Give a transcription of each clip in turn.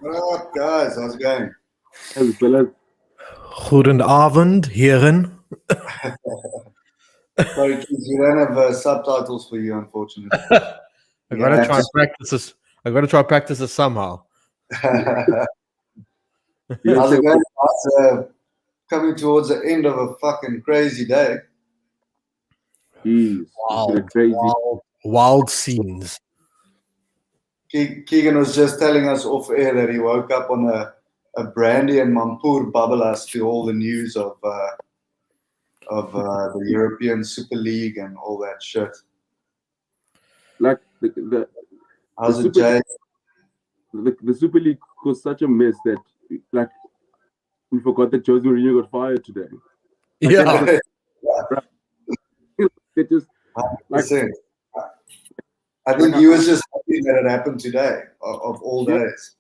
What up, guys? How's it going? Hey, fellas. Goedenavond, heren. Sorry, kids, we don't have subtitles for you, unfortunately. I gotta try and practice this. I gotta try and practice this somehow. How's it going, guys? Coming towards the end of a fucking crazy day. Jeez, crazy. Wild scenes. Keegan was just telling us off air that he woke up on a brandy and Mampur babbelas to all the news of the European Super League and all that shit. Like the How's it, Super Jay? the Super League was such a mess that like we forgot that Jose Mourinho got fired today. Yeah. It just 100%. I think he was just happy that it happened today, of all days.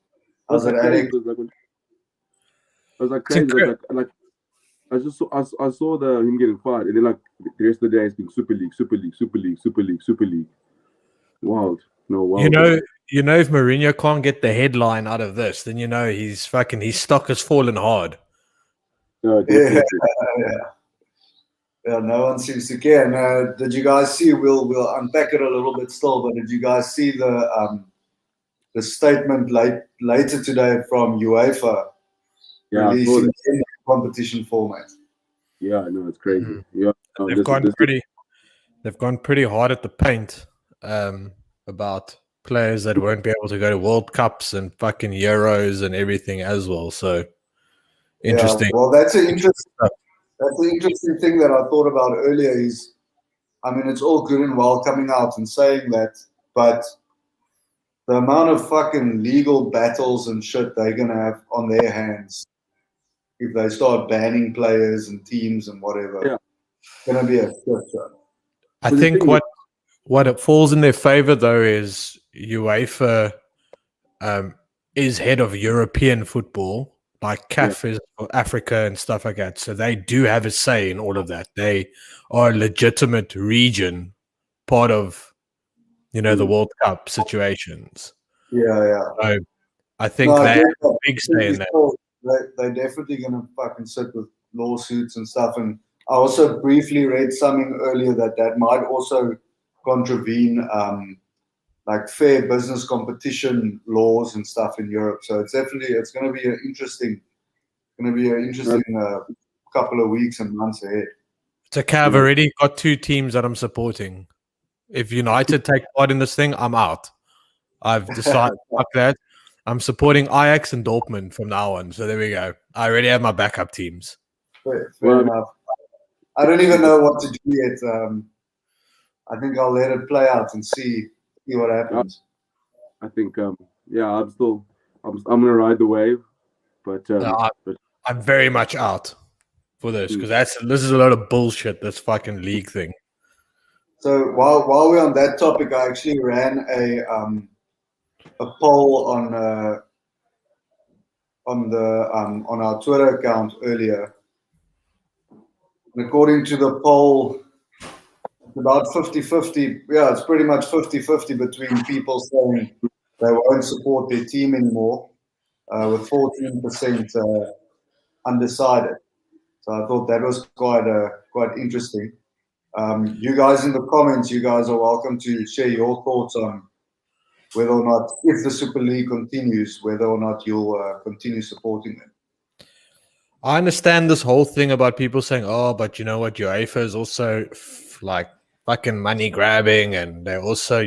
I was like, Alex? I was like crazy. I just saw him getting fired, and then like the rest of the day it's been Super League. Wild. You know, if Mourinho can't get the headline out of this, then you know his stock has fallen hard. Yeah, no one seems to care. And, did you guys see? We'll unpack it a little bit still, but did you guys see the statement later today from UEFA releasing the competition format? Yeah, I know, it's crazy. Yeah, no, they've gone pretty hard at the paint about players that won't be able to go to World Cups and fucking Euros and everything as well. So interesting. Yeah, well, that's an interesting thing that I thought about earlier is, I mean, it's all good and well coming out and saying that, but the amount of fucking legal battles and shit they're going to have on their hands if they start banning players and teams and whatever, it's going to be a shit show. I think what it falls in their favor, though, is UEFA is head of European football, like CAF is for Africa and stuff like that. So they do have a say in all of that. They are a legitimate region, part of, the World Cup situations. Yeah. So I think they have a big say in that. They're definitely going to fucking sit with lawsuits and stuff. And I also briefly read something earlier that might also contravene like fair business competition laws and stuff in Europe. So it's going to be an interesting couple of weeks and months ahead. So I've already got two teams that I'm supporting. If United take part in this thing, I'm out. I've decided fuck that. I'm supporting Ajax and Dortmund from now on. So there we go. I already have my backup teams. Fair enough. I don't even know what to do yet. I think I'll let it play out and see what happens. I think, I'm gonna ride the wave, but I'm very much out for this because this is a lot of bullshit. This fucking league thing. So while we're on that topic, I actually ran a poll on our Twitter account earlier. And according to the poll, it's about 50-50. Yeah, it's pretty much 50-50 between people saying they won't support their team anymore, with 14% undecided. So I thought that was quite interesting. You guys in the comments, you guys are welcome to share your thoughts on whether or not, if the Super League continues, whether or not you'll continue supporting them. I understand this whole thing about people saying, "Oh, but you know what? UEFA is also like fucking money grabbing, and they're also,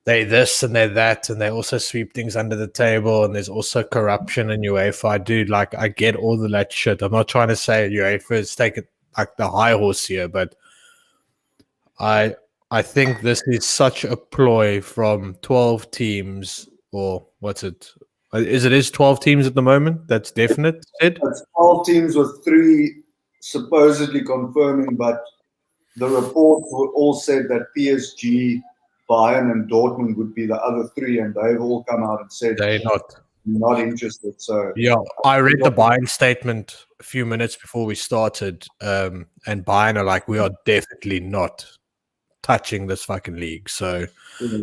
they this and they're that, and they also sweep things under the table, and there's also corruption in UEFA." Dude, like, I get all of that shit. I'm not trying to say UEFA is taking like the high horse here, but I think this is such a ploy from 12 teams, or what's it? Is 12 teams at the moment? That's definite, Sid? It's 12 teams with 3 supposedly confirming, but the reports all said that PSG, Bayern, and Dortmund would be the other 3, and they've all come out and said they're not interested. So yeah, I read the Bayern statement a few minutes before we started, and Bayern are like, we are definitely not touching this fucking league. So, they've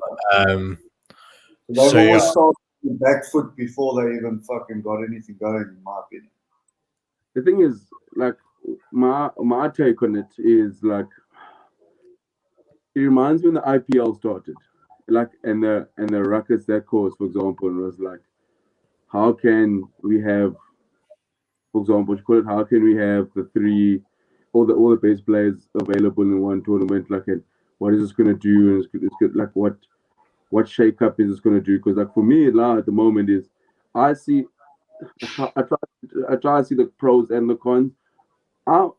always the back foot before they even fucking got anything going, in my opinion. The thing is, like, my take on it is like, it reminds me when the IPL started, like, and the ruckus that caused, for example, was like, how can we have, for example, how can we have all the best players available in one tournament? Like, and what is this going to do? And it's good, like, what shake up is this going to do? Because, like, for me now at the moment is, I try to see the pros and the cons. I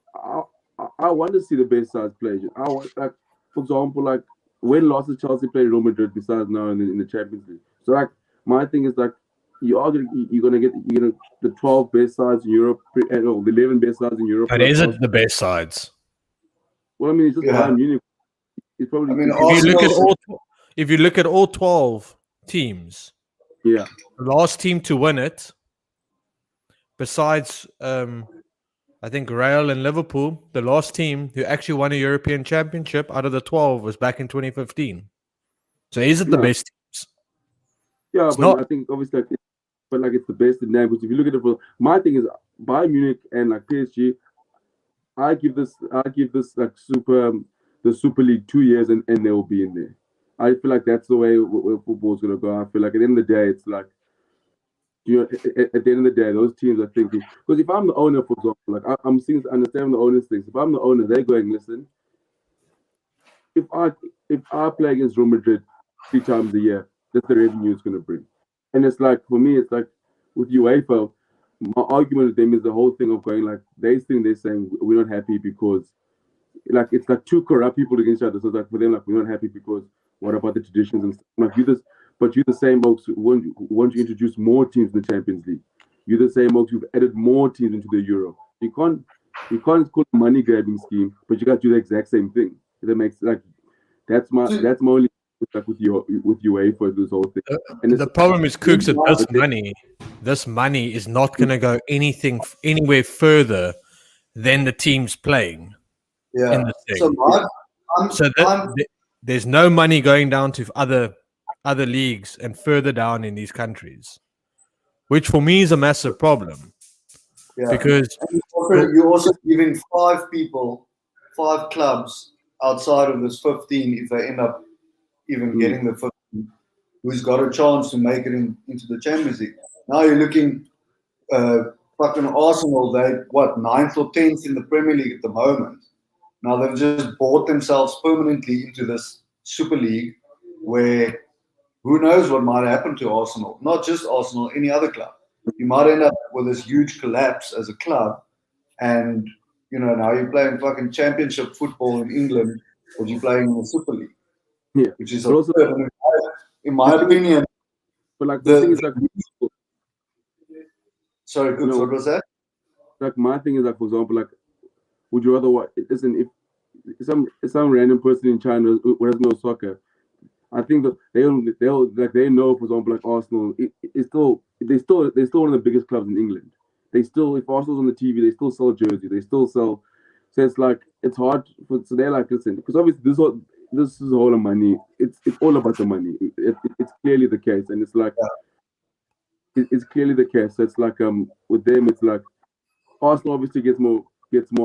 want to see the best sides play. I want, like, for example, like, when last did Chelsea play Real Madrid besides now in the Champions League? So, like, my thing is, like, you're gonna get the 12 best sides in Europe, the 11 best sides in Europe. But is it the best sides? Well, I mean, it's just Bayern Munich. It's probably. I mean, if you look at all 12 teams, yeah, the last team to win it, besides I think Real and Liverpool, the last team who actually won a European Championship out of the 12 was back in 2015. So is it the best teams? Yeah, it's but not. I think obviously, it's the best in there. Because if you look at it, my thing is Bayern Munich and like PSG, I give this like the Super League 2 years and they will be in there. I feel like that's the way where football's gonna go. I feel like at the end of the day, it's like, at the end of the day, those teams are thinking, because if I'm the owner, for example, like I'm seeing, understand the owner's things. If I'm the owner, they're going, listen, if I play against Real Madrid 3 times a year, that's the revenue it's going to bring. And it's like, for me, it's like with UEFA, my argument with them is the whole thing of going, like, they're saying we're not happy because, like, it's like 2 corrupt people against each other. So it's like, for them, like, we're not happy because what about the traditions and stuff? Like, but you're the same folks who want to introduce more teams in the Champions League. You're the same folks who've added more teams into the Euro. You can't call it a money grabbing scheme, but you got to do the exact same thing. That makes, like, that's my only, like, with UEFA, this whole thing. And the problem is, Cooks, that this money is not going to go anywhere further than the teams playing. Yeah. In the thing. There's no money going down to other leagues and further down in these countries, which for me is a massive problem. Yeah. Because you're also giving 5 clubs outside of this 15, if they end up even getting the 15, who's got a chance to make it into the Champions League. Now you're looking, fucking Arsenal, they're 9th or 10th in the Premier League at the moment. Now they've just bought themselves permanently into this Super League where who knows what might happen to Arsenal. Not just Arsenal, any other club. You might end up with this huge collapse as a club, and now you're playing fucking championship football in England, or you're playing in the Super League. Yeah, which is also, in my opinion. But like the thing is, like, sorry, Cooks, what was that? Like, my thing is, like, for example, like, would you rather watch? Listen, if some random person in China who doesn't know soccer, I think that they know, for example, like Arsenal, they're still one of the biggest clubs in England. If Arsenal's on the TV, they still sell jerseys, they still sell. So it's like, it's hard so they're like, listen, because obviously this is all the money. It's all about the money. It's clearly the case, and it's like it's clearly the case. So it's like with them, it's like Arsenal obviously gets more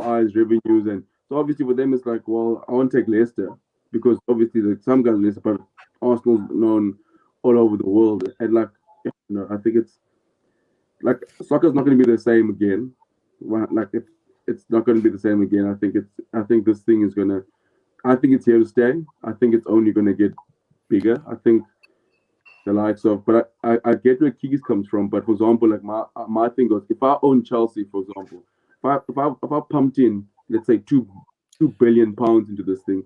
eyes, revenues, and so obviously with them it's like, well, I want to take Leicester because obviously some guys Leicester, but Arsenal's known all over the world, and like, I think it's like soccer's not going to be the same again. Like, it's not going to be the same again. I think this thing is gonna. I think it's here to stay. I think it's only going to get bigger. I think the likes of, but I get where Keys comes from. But for example, like my thing goes, if I own Chelsea, for example, if I pumped in, let's say £2 billion into this thing,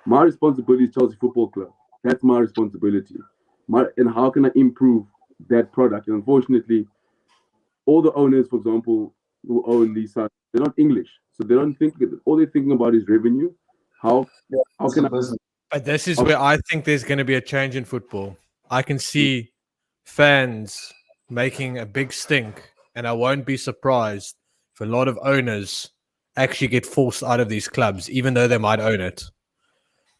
my responsibility is Chelsea Football Club. That's my responsibility. And how can I improve that product? And unfortunately, all the owners, for example, who own these sites, they're not English, so they don't think. All they're thinking about is revenue. How can I? But this is where I think there's going to be a change in football. I can see fans making a big stink, and I won't be surprised if a lot of owners actually get forced out of these clubs, even though they might own it.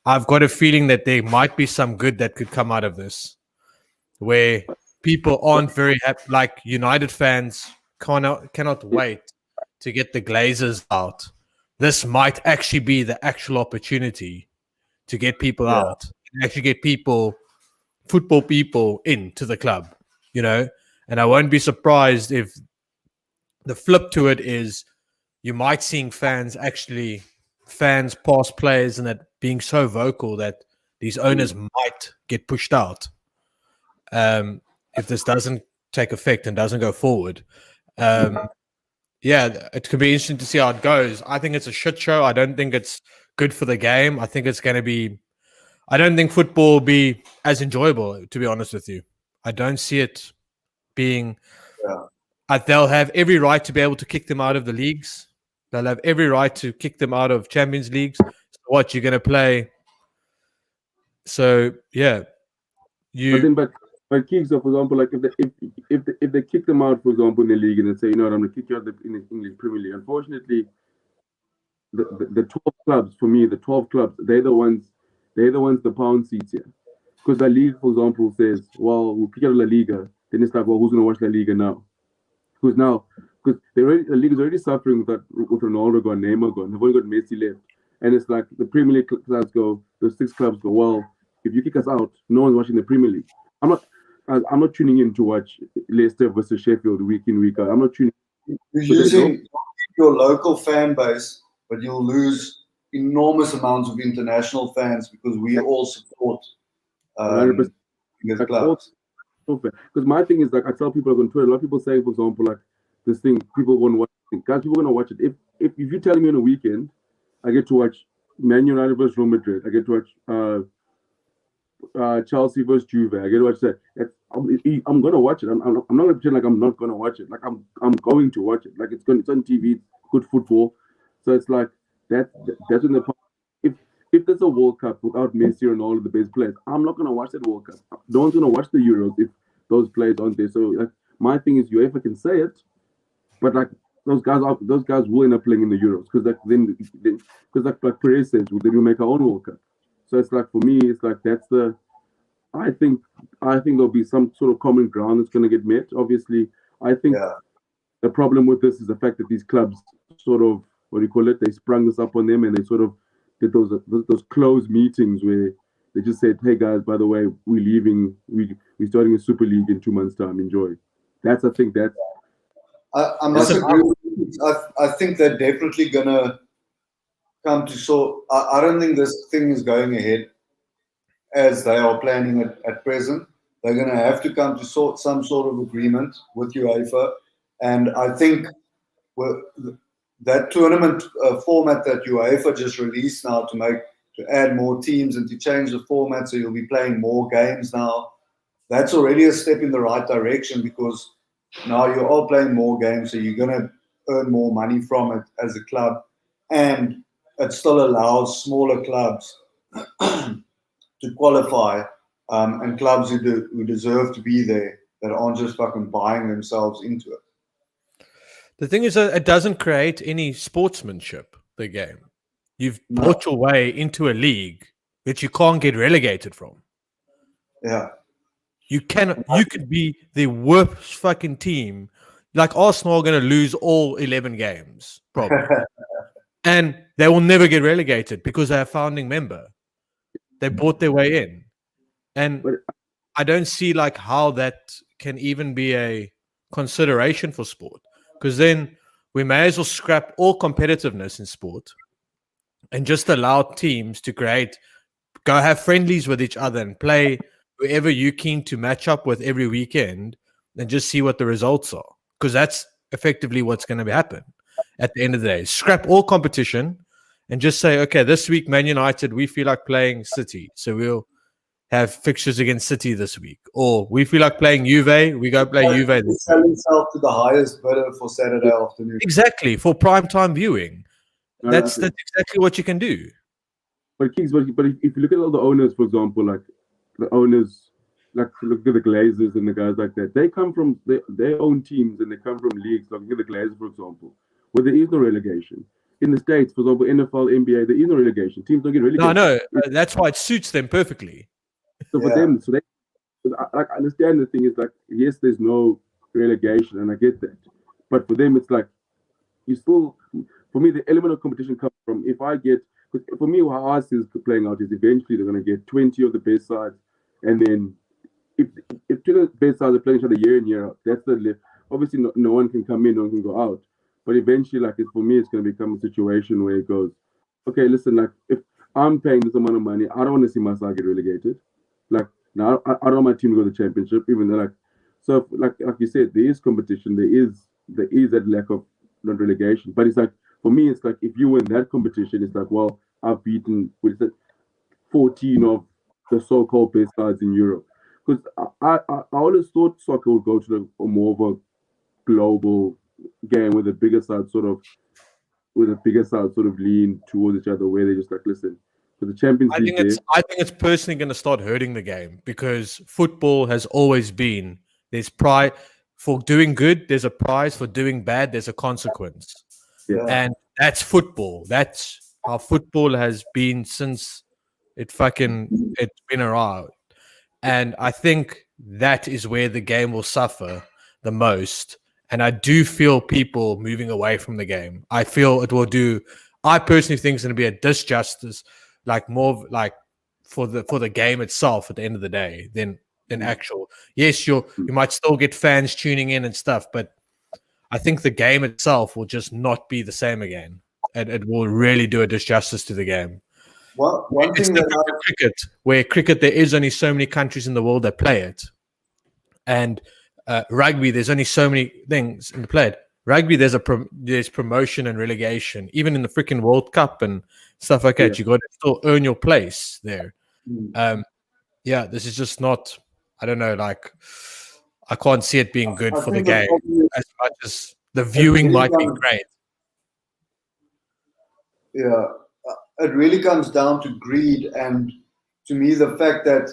I've got a feeling that there might be some good that could come out of this, where people aren't very happy. Like United fans cannot wait to get the Glazers out. This might actually be the actual opportunity to get people out, and actually get football people into the club, And I won't be surprised if the flip to it is you might seeing fans, past players, and that being so vocal that these owners might get pushed out if this doesn't take effect and doesn't go forward. It could be interesting to see how it goes. I think it's a shit show. I don't think it's good for the game. I think it's going to be. I don't think football will be as enjoyable, to be honest with you. I don't see it being. They'll have every right to be able to kick them out of the leagues. They'll have every right to kick them out of Champions Leagues. So what you're going to play? So yeah, But kicks, so for example, like if they kick them out, for example, in the league, and they say, I'm going to kick you out in the English Premier League. Unfortunately, the 12 clubs, for me, the 12 clubs, they're the ones the pound seats here. Because La Liga, for example, says, well, we'll kick out La Liga. Then it's like, well, who's going to watch La Liga now? Because La Liga's already suffering with Ronaldo gone, Neymar gone. They've only got Messi left. And it's like the Premier League clubs go, those 6 clubs go, well, if you kick us out, no one's watching the Premier League. I'm not tuning in to watch Leicester versus Sheffield week in, week out. I'm not tuning in. You're using your local fan base, but you'll lose enormous amounts of international fans because we all support the clubs. Because my thing is, like, I tell people on Twitter, a lot of people say, for example, like this thing, people won't watch it. Guys, people are going to watch it. If you're telling me on a weekend, I get to watch Man United versus Real Madrid, I get to watch Chelsea versus Juve, I get to watch that. I'm going to watch it. I'm not going to pretend like I'm not going to watch it. Like, I'm going to watch it. Like, it's on TV, it's good football. So it's like, that's when if there's a World Cup without Messi and all of the best players, I'm not going to watch that World Cup. No one's going to watch the Euros if those players aren't there. So like, my thing is, UEFA can say it, but like those guys will end up playing in the Euros because like Perez says, then we'll make our own World Cup. So it's like, for me, it's like that's the. I think there'll be some sort of common ground that's going to get met. Obviously, I think the problem with this is the fact that these clubs sort of, they sprung this up on them, and they sort of did those closed meetings where they just said, hey guys, by the way, we're leaving, we're starting a Super League in 2 months' time, enjoy. I must agree with you. I think they're definitely gonna come to sort. I don't think this thing is going ahead as they are planning it at present. They're gonna have to come to some sort of agreement with UEFA, and I think that tournament format that UEFA just released now to add more teams and to change the format, so you'll be playing more games now. That's already a step in the right direction because now you're all playing more games, so you're going to earn more money from it as a club, and it still allows smaller clubs to qualify, and clubs who deserve to be there that aren't just fucking buying themselves into it. The thing is that it doesn't create any sportsmanship, the game. You've bought your way into a league that you can't get relegated from. Yeah. You could be the worst fucking team. Like Arsenal are going to lose all 11 games, probably. And they will never get relegated because they're a founding member. They bought their way in. And I don't see like how that can even be a consideration for sport. Because then we may as well scrap all competitiveness in sport and just allow teams to go have friendlies with each other and play whoever you're keen to match up with every weekend and just see what the results are. Because that's effectively what's going to happen at the end of the day. Scrap all competition and just say, okay, this week, Man United, we feel like playing City. So we'll have fixtures against City this week. Or we feel like playing Juve, we go play Juve this week. Sell himself to the highest bidder for Saturday afternoon. Exactly, for prime time viewing. That's exactly what you can do. But Kings, but if you look at all the owners, for example, like the owners, like look at the Glazers and the guys like that, they come from their own teams and they come from leagues. Like look at the Glazers, for example, where there is no relegation. In the States, for example, NFL, NBA, there is no relegation. Teams don't get relegated. No, that's why it suits them perfectly. So for them, I understand the thing is like, yes, there's no relegation, and I get that, but for them, it's like you still. For me, the element of competition comes from if I get. For me, how I see this playing out is eventually they're going to get 20 of the best sides, and then if two of the best sides are playing each other year in year out, that's the lift. Obviously, no one can come in, no one can go out. But eventually, like for me, it's going to become a situation where it goes, okay, listen, like if I'm paying this amount of money, I don't want to see my side get relegated. Like now, I don't want my team to go to the championship, even though like so like you said, there is competition, there is that lack of not relegation. But it's like for me, it's like if you win that competition, it's like, well, I've beaten what is it, 14 of the so-called best sides in Europe. Because I always thought soccer would go to a more of a global game with the bigger side sort of lean towards each other, where they just like listen for the Champions League. I think it's personally going to start hurting the game because football has always been there's prize for doing good. There's a prize for doing bad. There's a consequence, and that's football. That's how football has been since it's been around. And I think that is where the game will suffer the most. And I do feel people moving away from the game. I feel it will do. I personally think it's going to be a disjustice, like more like for the game itself at the end of the day than actual. Yes, you might still get fans tuning in and stuff, but I think the game itself will just not be the same again. And it will really do a disjustice to the game. Well, one thing that cricket, there is only so many countries in the world that play it, and rugby, there's only so many things in the play. Rugby, there's promotion and relegation, even in the freaking World Cup and stuff like that. You got to still earn your place there. This is just not. I don't know. Like, I can't see it being good for the game as much as the viewing might be great. Yeah. It really comes down to greed, and to me, the fact that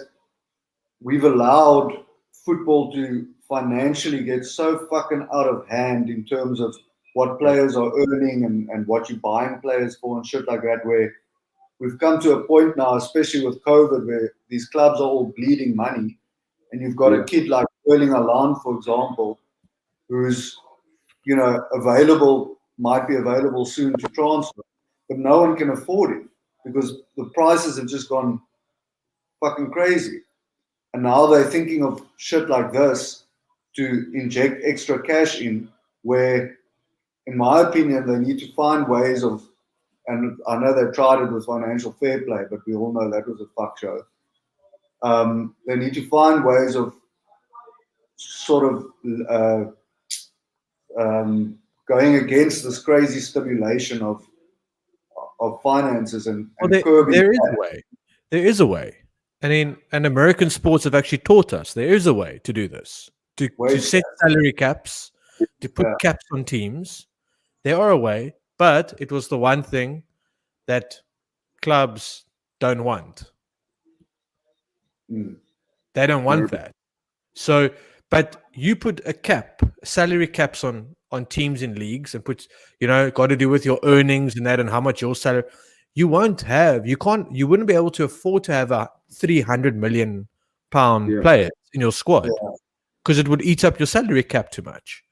we've allowed football to financially get so fucking out of hand in terms of what players are earning and what you're buying players for and shit like that, where we've come to a point now, especially with COVID, where these clubs are all bleeding money, and you've got a kid like Erling Haaland, for example, who's might be available soon to transfer. But no one can afford it because the prices have just gone fucking crazy. And now they're thinking of shit like this to inject extra cash in, where, in my opinion, they need to find ways of, and I know they tried it with financial fair play, but we all know that was a fuck show. They need to find ways of sort of going against this crazy stimulation of finances and curbing. There is a way. And American sports have actually taught us there is a way to do this. To set salary caps, to put caps on teams. There are a way, but it was the one thing that clubs don't want. They don't want that. So, but you put salary caps on teams in leagues and put, got to do with your earnings and that and how much your salary. You wouldn't be able to afford to have a 300 million pound player in your squad because it would eat up your salary cap too much.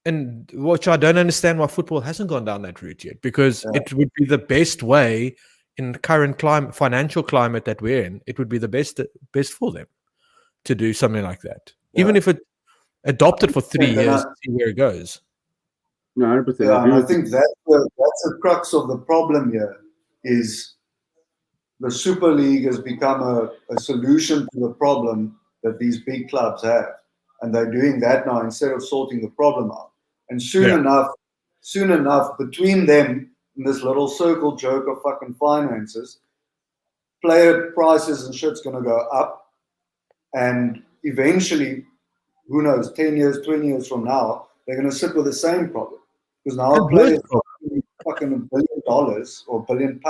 And which I don't understand why football hasn't gone down that route yet, because it would be the best way in the current financial climate that we're in. It would be the best for them to do something like that, even if it adopted for 3 years, see where it goes. No, 100%. Yeah, and I think that's the crux of the problem here. Is the Super League has become a solution to the problem that these big clubs have, and they're doing that now instead of sorting the problem out. And soon enough, between them and this little circle jerk of fucking finances, player prices and shit's going to go up, and eventually, who knows, 10 years, 20 years from now, they're going to sit with the same problem. Because now players are fucking $1 billion or £1 billion,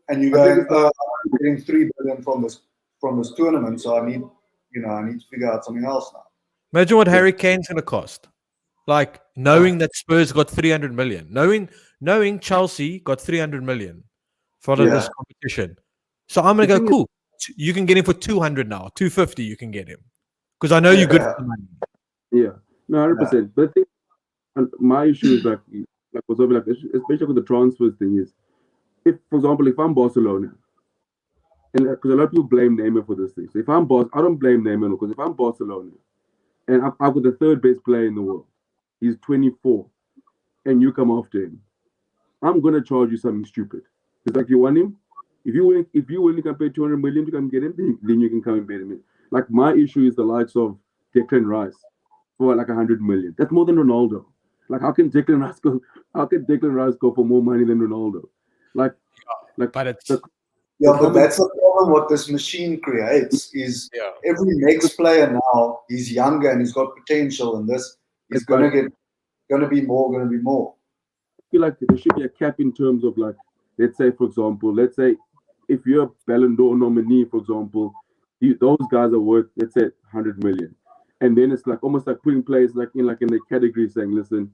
and you're going, I'm getting $3 billion from this tournament, so I need to figure out something else now. Imagine what Harry Kane's going to cost. Like knowing that Spurs got 300 million, knowing Chelsea got 300 million for this competition. So I'm going to go, cool. you can get him for 200 now, 250. You can get him because I know you're good for the money. Yeah, no, 100%. But I think my issue is for example, especially with the transfers thing is, if for example, if I'm Barcelona, and because a lot of people blame Neymar for this thing. So if I'm I don't blame Neymar because if I'm Barcelona and I've got the third best player in the world, he's 24, and you come after him, I'm gonna charge you something stupid. It's like you want him. If you only can pay 200 million to come get him, then you can come and bet him. Like my issue is the likes of Declan Rice for like 100 million. That's more than Ronaldo. Like how can Declan Rice go for more money than Ronaldo? But it's but that's the problem. What this machine creates is every next player now he's younger and he's got potential, and this is going to be more. I feel like there should be a cap in terms of like, let's say if you're a Ballon d'Or nominee, for example, those guys are worth, let's say, 100 million, and then it's like almost like putting players like in the category saying, listen,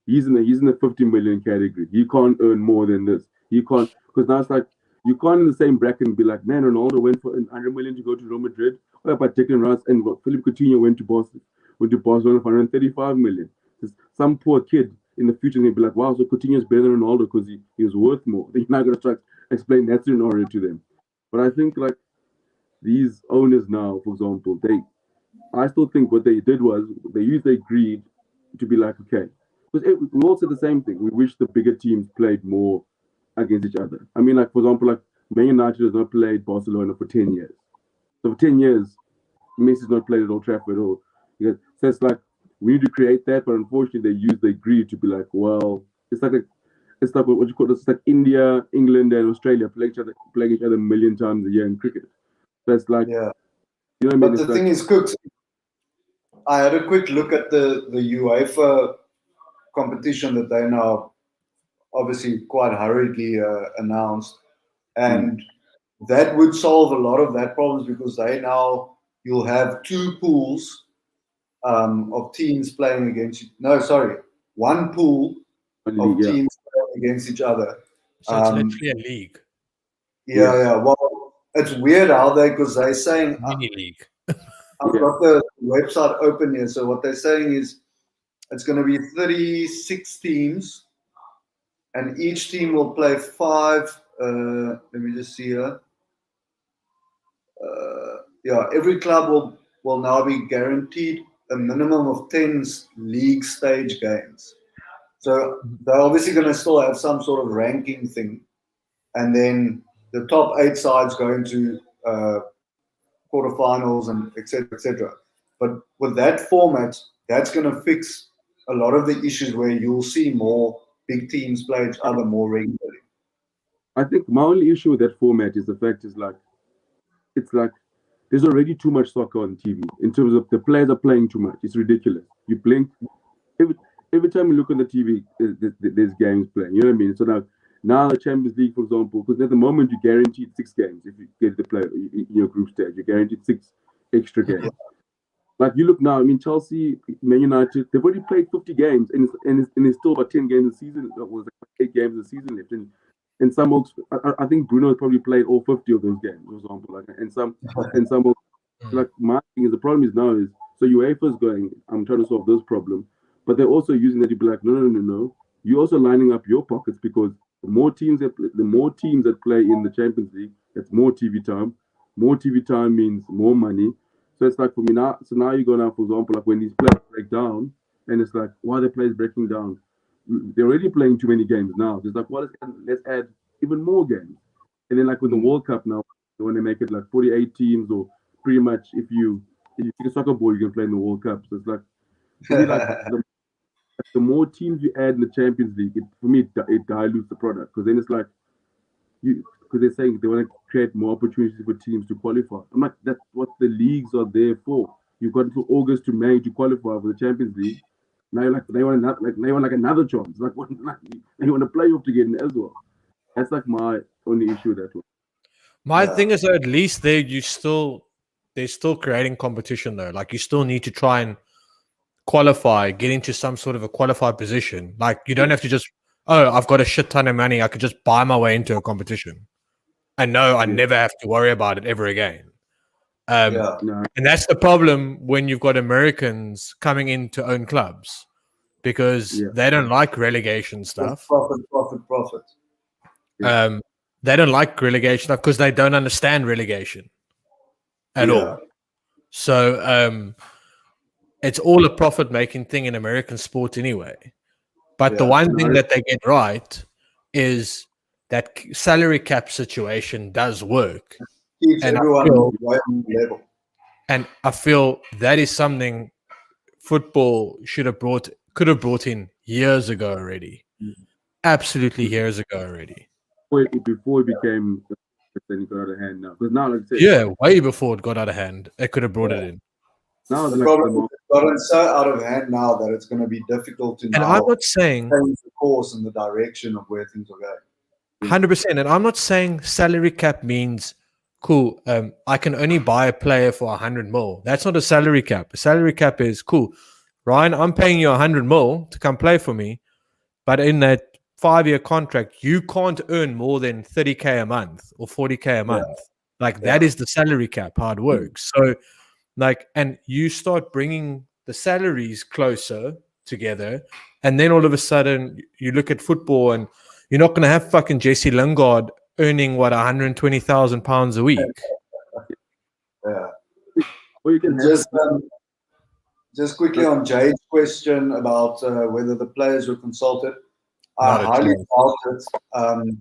he's in the 50 million category. He can't earn more than this. He can't, because now it's like you can't in the same bracket be like, man, Ronaldo went for 100 million to go to Real Madrid. What about Declan Rice and Philippe Coutinho went to Barcelona for 135 million? Some poor kid in the future will be like, wow, so Coutinho's better than Ronaldo because he was worth more. You're not going to try to explain that scenario to them. But I think like these owners now, for example, I still think what they did was they used their greed to be like, okay, because we all said the same thing. We wish the bigger teams played more against each other. I mean, like for example, like Man United has not played Barcelona for 10 years. So for 10 years, Messi's not played at Old Trafford or so it's like we need to create that, but unfortunately they use their greed to be like, well, it's like what you call it. It's like India, England, and Australia playing each other a million times a year in cricket. So it's like, you know what I mean? But the thing is, Cooks, I had a quick look at the UEFA competition that they now obviously quite hurriedly announced, and that would solve a lot of that problems because you'll have two pools of teams playing against one pool of teams playing against each other. So it's literally a league. Yeah. Well, it's weird how because they're saying mini league. I've got the website open here. So what they're saying is it's going to be 36 teams, and each team will play 5. Let me just see here. Every club will now be guaranteed a minimum of 10 league stage games. So they're obviously going to still have some sort of ranking thing, and then the top 8 sides go into quarterfinals and etc. But with that format, that's going to fix a lot of the issues where you'll see more big teams play each other more regularly. I think my only issue with that format is the fact is like, it's like there's already too much soccer on TV in terms of the players are playing too much. It's ridiculous. You blink, every time you look on the TV, there's games playing. You know what I mean? So now the Champions League, for example, because at the moment you're guaranteed 6 games if you get to play in your group stage. You're guaranteed 6 extra games. Yeah. Like you look now, I mean, Chelsea, Man United, they've already played 50 games, and it's still about 10 games a season. It was like 8 games a season left, and some oaks, I think Bruno has probably played all 50 of those games, for example. Like, and some oaks, like my thing is the problem is now is so UEFA is going, I'm trying to solve this problem, but they're also using that to be like, no. You're also lining up your pockets because the more teams that play in the Champions League, that's more TV time. More TV time means more money. So it's like for me now. So now you go now, for example, like when these players break down, and it's like, why are the players breaking down? They're already playing too many games now. It's like, well, let's add even more games. And then like with the World Cup now, they want to make it like 48 teams, or pretty much if you take a soccer ball, you can play in the World Cup. So it's like, for me, like the more teams you add in the Champions League, it dilutes the product because then it's like because they're saying they want to create more opportunities for teams to qualify. I'm like, that's what the leagues are there for. You've got until August to May to qualify for the Champions League. Now they want another chance. Like they want to play off to get in as well. That's like my only issue with that one. My thing is, at least they're still creating competition though. Like you still need to try and qualify, get into some sort of a qualified position. Like you don't have to just, I've got a shit ton of money, I could just buy my way into a competition. I know I Yeah. never have to worry about it ever again. Yeah. No, And that's the problem when you've got Americans coming in to own clubs because Yeah. they don't like relegation stuff. Profit. They don't like relegation stuff because they don't understand relegation at Yeah. all. So it's all a profit-making thing in American sport anyway. But the Yeah. one thing that they get right is that salary cap situation does work. Keeps And everyone right on the level. And I feel that is something football could have brought in years ago already. Absolutely years ago already. before it became then it got out of hand now. Because now, like I said, Yeah, way before it got out of hand, they could have brought it in. now The like problem the is it's gotten so out of hand now that it's going to be difficult to And now I'm not saying change the course and the direction of where things are going. 100%. And I'm not saying salary cap means cool. I can only buy a player for 100 mil. That's not a salary cap. A salary cap is cool. Ryan, I'm paying you 100 mil to come play for me, but in that 5-year contract, you can't earn more than 30K a month or 40K a month. Like that is the salary cap, how it works. So, like, and you start bringing the salaries closer together, and then all of a sudden you look at football and you're not going to have fucking Jesse Lingard earning what £120,000 a week. Yeah. or you can have Just quickly on Jade's question about whether the players were consulted. Not I at highly all. doubt it.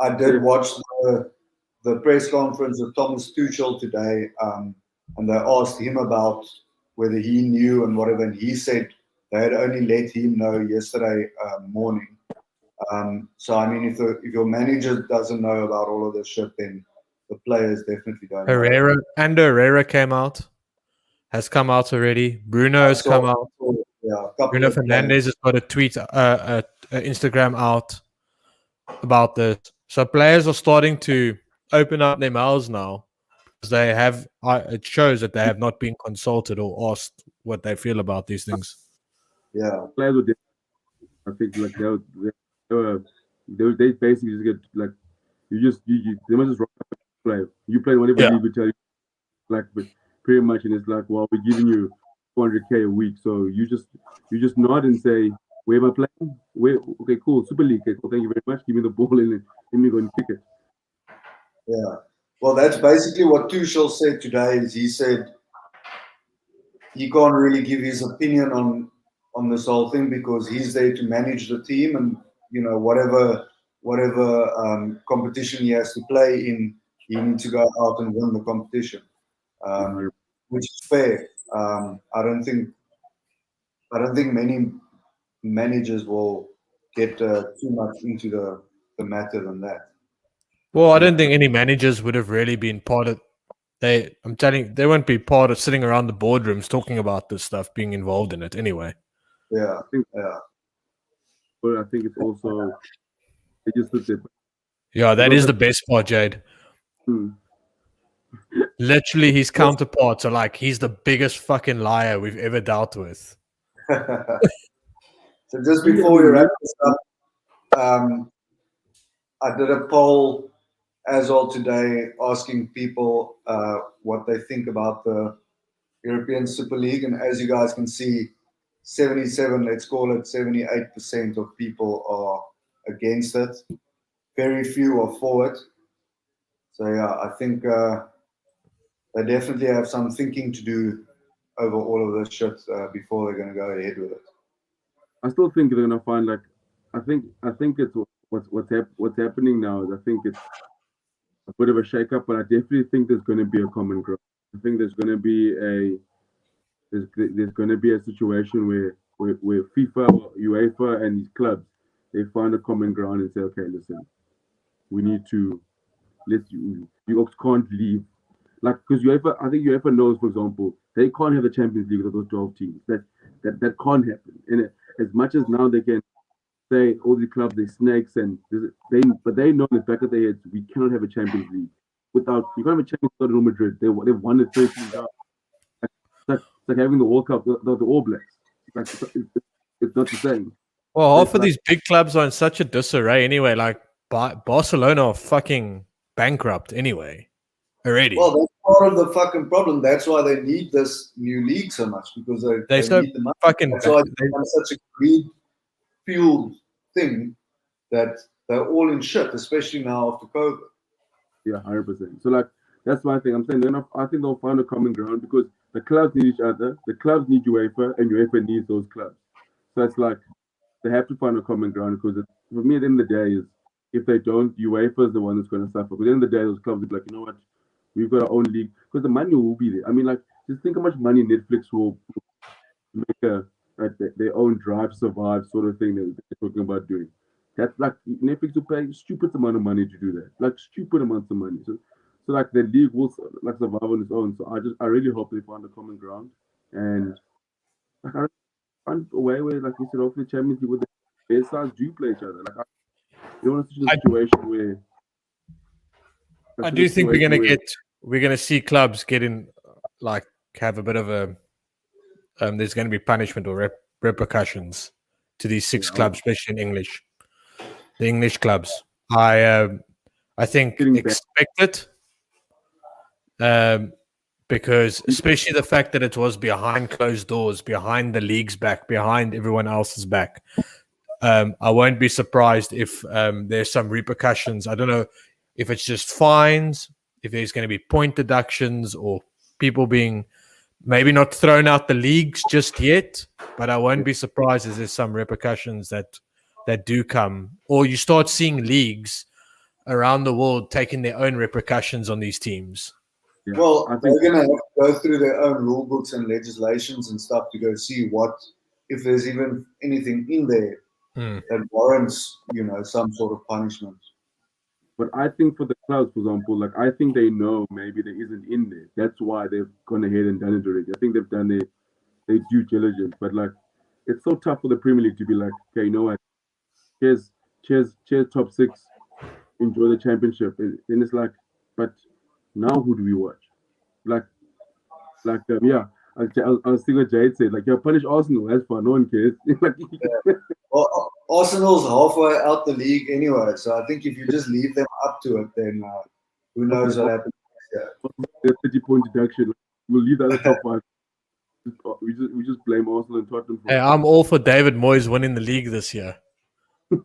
I did watch the press conference with Thomas Tuchel today, and they asked him about whether he knew and whatever, and he said they had only let him know yesterday morning. So I mean, if your manager doesn't know about all of this shit, then the players definitely don't know. Herrera has come out already. Bruno has come out. Yeah, a couple Bruno of Fernandes has got a tweet, Instagram out about this. So players are starting to open up their mouths now because they have. It shows that they have not been consulted or asked what they feel about these things. Yeah, players would. I think like they basically just get like you they must just rock up and play. You play whatever league we tell you, like, but pretty much, and it's like, well, we're giving you 400K a week, so you just nod and say, where am I playing? Where? Okay, cool, Super League. Okay, cool, thank you very much. Give me the ball and let me go and kick it. yeah. Well, that's basically what Tuchel said today. Is he said he can't really give his opinion on this whole thing because he's there to manage the team, and whatever competition he has to play in, he needs to go out and win the competition, which is fair. I don't think many managers will get too much into the matter than that. Well, I don't think any managers would have really been part of. I'm telling you, they won't be part of sitting around the boardrooms talking about this stuff, being involved in it anyway. Yeah, But I think it's also they just look at. Yeah, that is the best part, Jade. Literally, his counterparts are like, he's the biggest fucking liar we've ever dealt with. So just before we wrap this up, I did a poll as well today asking people what they think about the European Super League. And as you guys can see, 77, let's call it 78% of people are against it. Very few are for it. So yeah, I think they definitely have some thinking to do over all of this shit before they're going to go ahead with it. I still think they're gonna find like I think it's what's happening now is I think it's a bit of a shake-up, but I definitely think there's going to be a common ground. I think there's going to be a situation where FIFA or UEFA and these clubs they find a common ground and say, okay, listen, we need to you can't leave. Like, because I think UEFA knows, for example, they can't have a Champions League with those 12 teams. That can't happen. And as much as now they can say all the clubs they're snakes but they know in the back of their heads we cannot have a Champions League without you can't have a Champions League without Real Madrid. They've won the 13 now. It's like having the World Cup, the All Blacks. It's not the same. Well, half of these big clubs are in such a disarray anyway. Like Barcelona are fucking bankrupt anyway already. Well, that's part of the fucking problem. That's why they need this new league so much, because they so need the money. fucking That's why it's become such a greed-fueled thing that they're all in shit, especially now after COVID. Yeah, 100%. So like that's my thing. I'm saying I think they'll find a common ground because the clubs need each other, the clubs need UEFA, and UEFA needs those clubs. So it's like they have to find a common ground because for me at the end of the day is if they don't, UEFA is the one that's going to suffer. Because at the end of the day, those clubs will be like, you know what, we've got our own league because the money will be there. I mean, like just think how much money Netflix will make their own Drive Survive sort of thing that they're talking about doing. That's like Netflix will pay stupid amount of money to do that, like stupid amounts of money. So like the league will like survive on its own. So I really hope they find a common ground and like I find a way where, like you said, hopefully Champions League with the best sides do play each other. Like I don't want to see a situation where. I do think we're gonna see clubs getting like have a bit of a there's going to be punishment or repercussions to these 6 clubs, especially in English. The English clubs, I think expect it, because especially the fact that it was behind closed doors, behind the league's back, behind everyone else's back. I won't be surprised if there's some repercussions. I don't know if it's just fines, if there's going to be point deductions, or people being maybe not thrown out the leagues just yet. But I won't be surprised if there's some repercussions that do come, or you start seeing leagues around the world taking their own repercussions on these teams. Yeah. Well, they're going to have to go through their own rule books and legislations and stuff to go see if there's even anything in there that warrants, some sort of punishment. But I think for the clubs, for example, like I think they know maybe there isn't in there. That's why they've gone ahead and done it already. I think they've done their due diligence. But like, it's so tough for the Premier League to be like, okay, you know what? Cheers, top 6. Enjoy the championship. And it's like, but now who do we watch? Yeah. I was thinking what Jade said. Like, yeah, punish Arsenal. That's fine. No one cares. Well, Arsenal's halfway out the league anyway. So I think if you just leave them up to it, then who knows what happens. The 30-point deduction. We'll leave that at the top 5. We just blame Arsenal and Tottenham. Hey, I'm all for David Moyes winning the league this year. I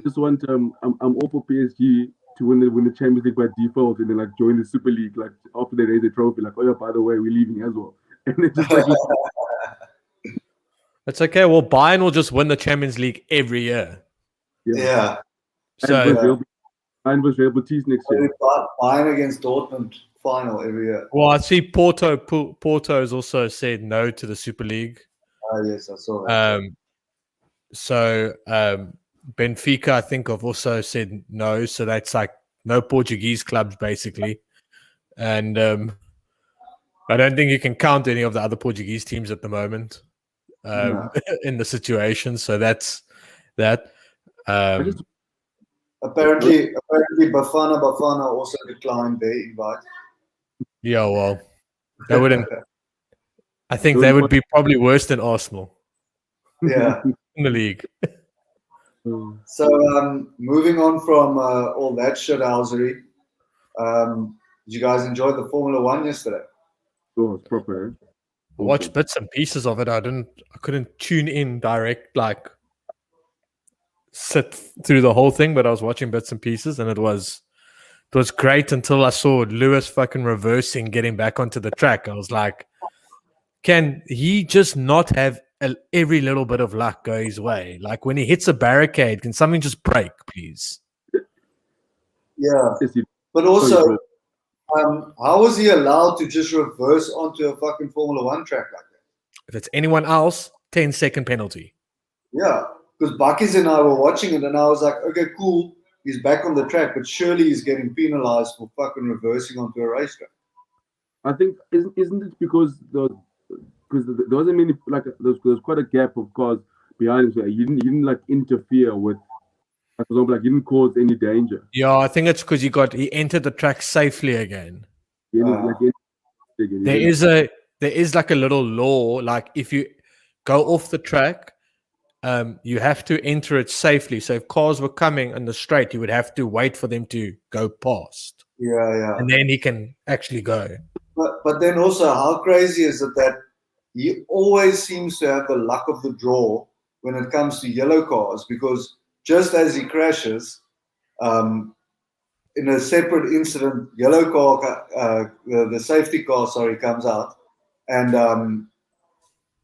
just want I'm all for PSG to win the Champions League by default and then like join the Super League like after they raise the trophy, like, oh yeah, by the way, we're leaving as well. And it's just like it's okay. Well, Bayern will just win the Champions League every year. Yeah. So Bayern versus Real Betis next year. Bayern against Dortmund final every year. Well, I see Porto has also said no to the Super League. Yes, I saw that. So Benfica, I think, have also said no. So that's like no Portuguese clubs, basically. And I don't think you can count any of the other Portuguese teams at the moment in the situation. So that's that. Apparently, Bafana also declined their invite. Yeah, well, they wouldn't. I think they would be probably worse than Arsenal. Yeah. In the league. So, moving on from all that shithousery, did you guys enjoy the Formula One yesterday? Oh, it's proper. I watched bits and pieces of it. I couldn't tune in direct, like sit through the whole thing, but I was watching bits and pieces, and it was great until I saw Lewis fucking reversing, getting back onto the track. I was like, can he just not have every little bit of luck go his way? Like when he hits a barricade, can something just break, please? Yeah. But also, how was he allowed to just reverse onto a fucking Formula One track like that? If it's anyone else, 10-second penalty. Yeah, because Bucky's and I were watching it, and I was like, okay, cool, he's back on the track, but surely he's getting penalized for fucking reversing onto a racetrack. I think isn't it because there wasn't many, like there was quite a gap of cars behind him, so he didn't like interfere with, like, for example, like he didn't cause any danger. Yeah, I think it's because he entered the track safely again. There is like a little law, like if you go off the track you have to enter it safely. So if cars were coming on the straight, you would have to wait for them to go past, Yeah. and then he can actually go. But then also, how crazy is it that he always seems to have the luck of the draw when it comes to yellow cars? Because just as he crashes, in a separate incident, yellow car, the safety car, comes out, and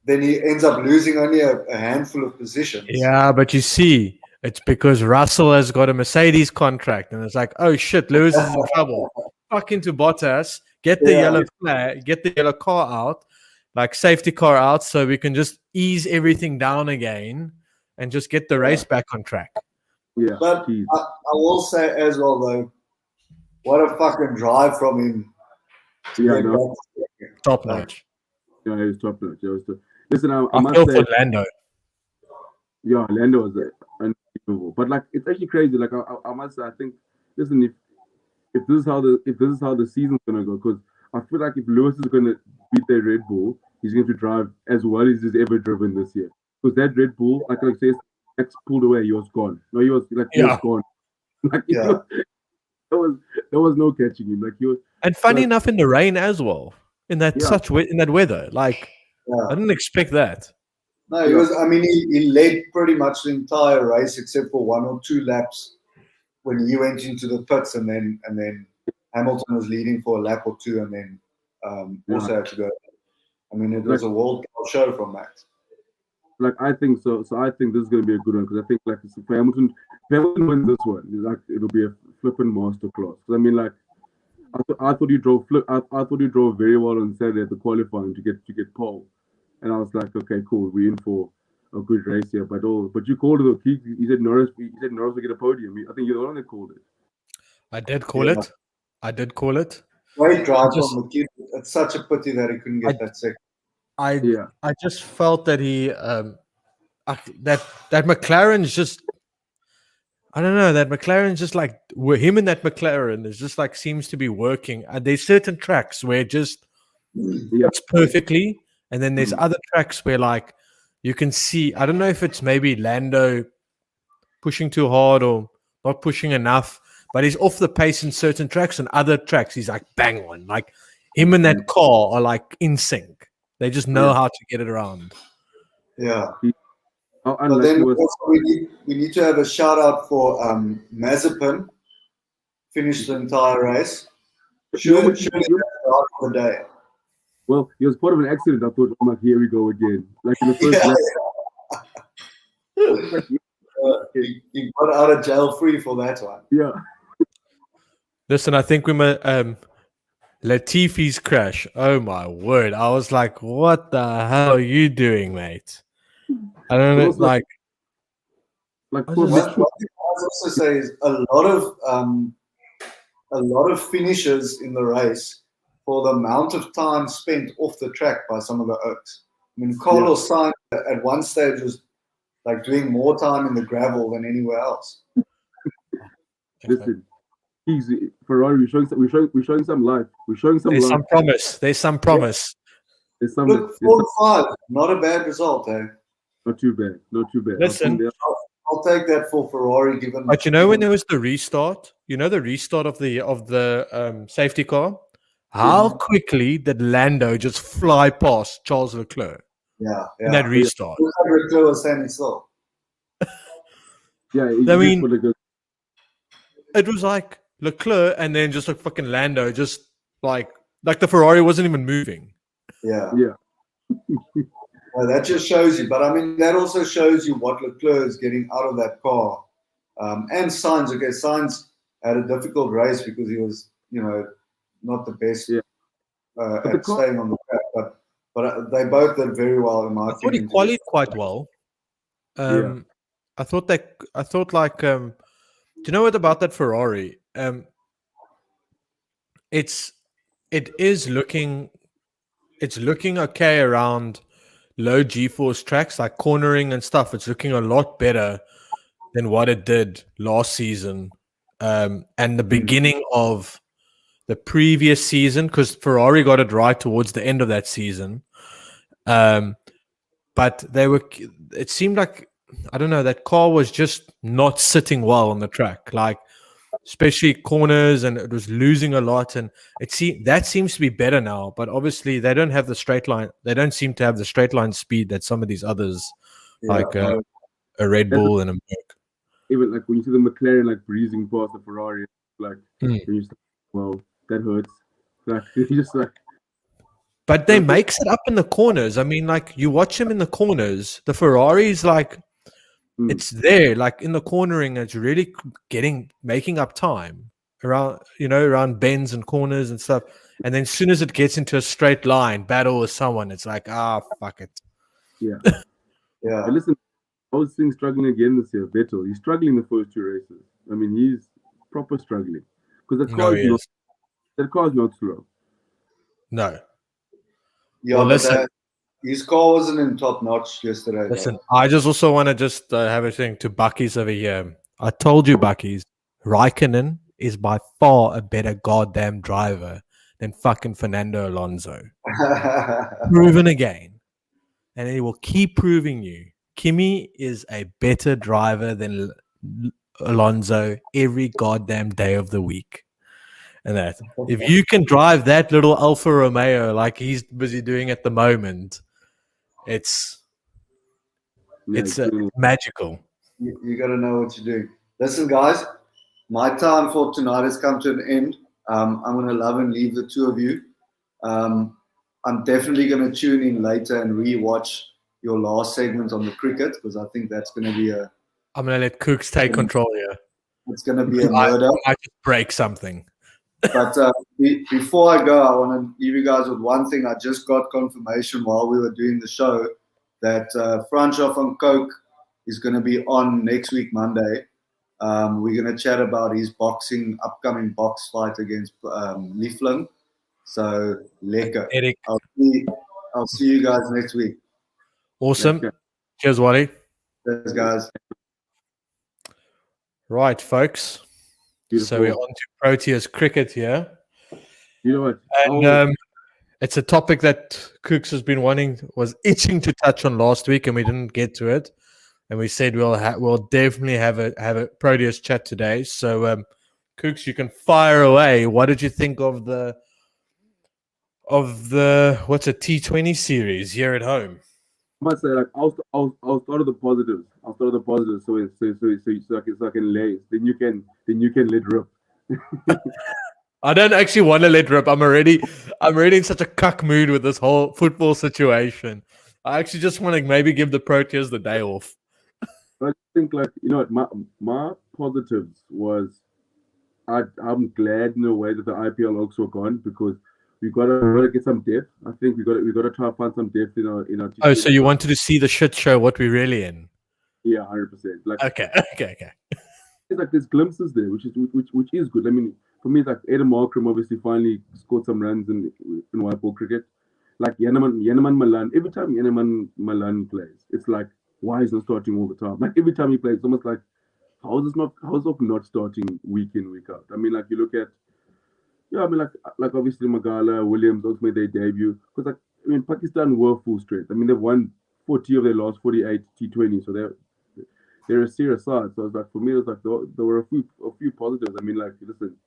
then he ends up losing only a handful of positions. Yeah, but you see, it's because Russell has got a Mercedes contract, and it's like, oh shit, Lewis is in trouble. Fuck into Bottas, get the yellow flag, get the yellow car out, like safety car out, so we can just ease everything down again and just get the race back on track. Yeah, but I will say as well though, what a fucking drive from him. Top notch. Yeah, it was top notch. Listen, I I must feel say, for Lando. Yeah, Lando was unbelievable. But like, it's actually crazy. Like, I must say, I think, listen, if this is how the season's gonna go, because I feel like if Lewis is gonna beat that Red Bull, he's going to drive as well as he's ever driven this year. Because that Red Bull, like I say, Max pulled away, he was gone. No, he was gone. Like, there was no catching him. Like, he was. And funny enough, in the rain as well, in that in that weather, like I didn't expect that. No, he was. I mean, he led pretty much the entire race except for 1 or 2 laps when he went into the pits, and then Hamilton was leading for a lap or 2, and then also had to go. I mean, it was a world show from Max. Like, I think so. So I think this is going to be a good one, because I think like if Hamilton wins this one, like it'll be a flipping masterclass. Because I mean, like I thought you drove very well on Saturday at the qualifying to get pole, and I was like, okay, cool, we're in for a good race here. But you called it. He said Norris. He said Norris will get a podium. I think you're the one that called it. I did call it. Great drive from McKee. It's such a pity that he couldn't get that second. I just felt that he that McLaren's just, I don't know, that McLaren's just like him and that McLaren is just like seems to be working. And there's certain tracks where it just works perfectly, and then there's other tracks where like you can see, I don't know if it's maybe Lando pushing too hard or not pushing enough, but he's off the pace in certain tracks, and other tracks he's like bang on. Like him and that car are like in sync. They just know how to get it around. Yeah. But then also we need to have a shout out for Mazepin. Finished the entire race. Surely that's the the day. Well, he was part of an accident. I thought, oh my, here we go again. Like in the first lap. He got out of jail free for that one. Yeah. Listen, I think we might Latifi's crash. Oh my word! I was like, "What the hell are you doing, mate?" I don't know. Like what I also say is a lot of finishes in the race for the amount of time spent off the track by some of the Oaks. I mean, Carlos Sainz at one stage was like doing more time in the gravel than anywhere else. Listen, easy Ferrari. We're showing some life. We're showing some. There's some promise. There's some promise. There's some. Look, 4-5, not a bad result, eh? Not too bad. Listen, I'll take that for Ferrari. Given, but you know when there was the restart, the restart of the safety car, how quickly did Lando just fly past Charles Leclerc? Yeah. In that restart. Leclerc was standing still. Yeah, I mean, it was like Leclerc and then just like fucking Lando, just like the Ferrari wasn't even moving. Yeah. Well, that just shows you. But I mean, that also shows you what Leclerc is getting out of that car. And Sainz. Okay, Sainz had a difficult race because he was, not the best at staying on the track. But they both did very well in my opinion. I thought he qualified quite well. I thought do you know what about that Ferrari? It's looking okay around low G-force tracks like cornering and stuff. It's looking a lot better than what it did last season and the beginning of the previous season, because Ferrari got it right towards the end of that season. But it seemed like I don't know, that car was just not sitting well on the track, like especially corners, and it was losing a lot. And that seems to be better now, but obviously they don't have the straight line. They don't seem to have the straight line speed that some of these others, like a Red That's Bull and a Merc. even like when you see the McLaren like breezing past the Ferrari, like Mm. when you start, well, that hurts. Like you just like. But they makes it up in the corners. I mean, like you watch him in the corners, the Ferrari's like it's there, like in the cornering, it's really making up time around, around bends and corners and stuff. And then as soon as it gets into a straight line battle with someone, it's like, fuck it. Yeah. Yeah. But listen, I was seeing struggling again this year. Vettel, he's struggling the first two races. I mean, he's proper struggling because that car is not slow. No. Yeah, well, but his car wasn't in top notch yesterday. Listen, I just also want to just have a thing to Bucky's over here. I told you, Bucky's, Raikkonen is by far a better goddamn driver than fucking Fernando Alonso. Proven again. And he will keep proving you. Kimi is a better driver than Alonso every goddamn day of the week. And that, if you can drive that little Alfa Romeo like he's busy doing at the moment, it's magical. You got to know what you're doing. Listen, guys, my time for tonight has come to an end. I'm going to love and leave the two of you. I'm definitely going to tune in later and re-watch your last segment on the cricket because I think that's going to be I'm going to let Cooks take control here. It's going to be a murder. I just break something. But before I go, I want to leave you guys with one thing. I just got confirmation while we were doing the show that Francois van Coke is going to be on next week, Monday. We're going to chat about his upcoming box fight against Liefling. So, lekker. Eric. I'll see you guys next week. Awesome. Cheers, Wally. Cheers, guys. Right, folks. Beautiful. So we're on to Proteas cricket here. You know what? And it's a topic that Cooks was itching to touch on last week, and we didn't get to it. And we said we'll definitely have a Proteas chat today. So, Cooks, you can fire away. What did you think of the what's a T20 series here at home? I must say, like, I'll start with the positives. So I can lay. Then you can let rip. I don't actually want to let rip. I'm already in such a cuck mood with this whole football situation. I actually just want to maybe give the Proteas the day off. I think, like, you know what, my positives was I'm glad in a way that the IPL also gone because we gotta get some depth. I think we gotta try to find some depth in our Oh, so you wanted to see the shit show what we're really in? Yeah, 100%. Like, okay. It's like there's glimpses there, which is good. I mean, for me, like Adam Markram obviously finally scored some runs in white ball cricket. Like Yaneman Malan, every time Yaneman Malan plays, it's like, why is he not starting all the time? Like every time he plays, it's almost like how is not starting week in, week out? I mean, like you look at like obviously Magala, Williams also made their debut. Because Pakistan were full strength. I mean, they've won 40 of their last 48 T20, so they're a serious side. So it's like for me, it was like there were a few positives. I mean, like listen,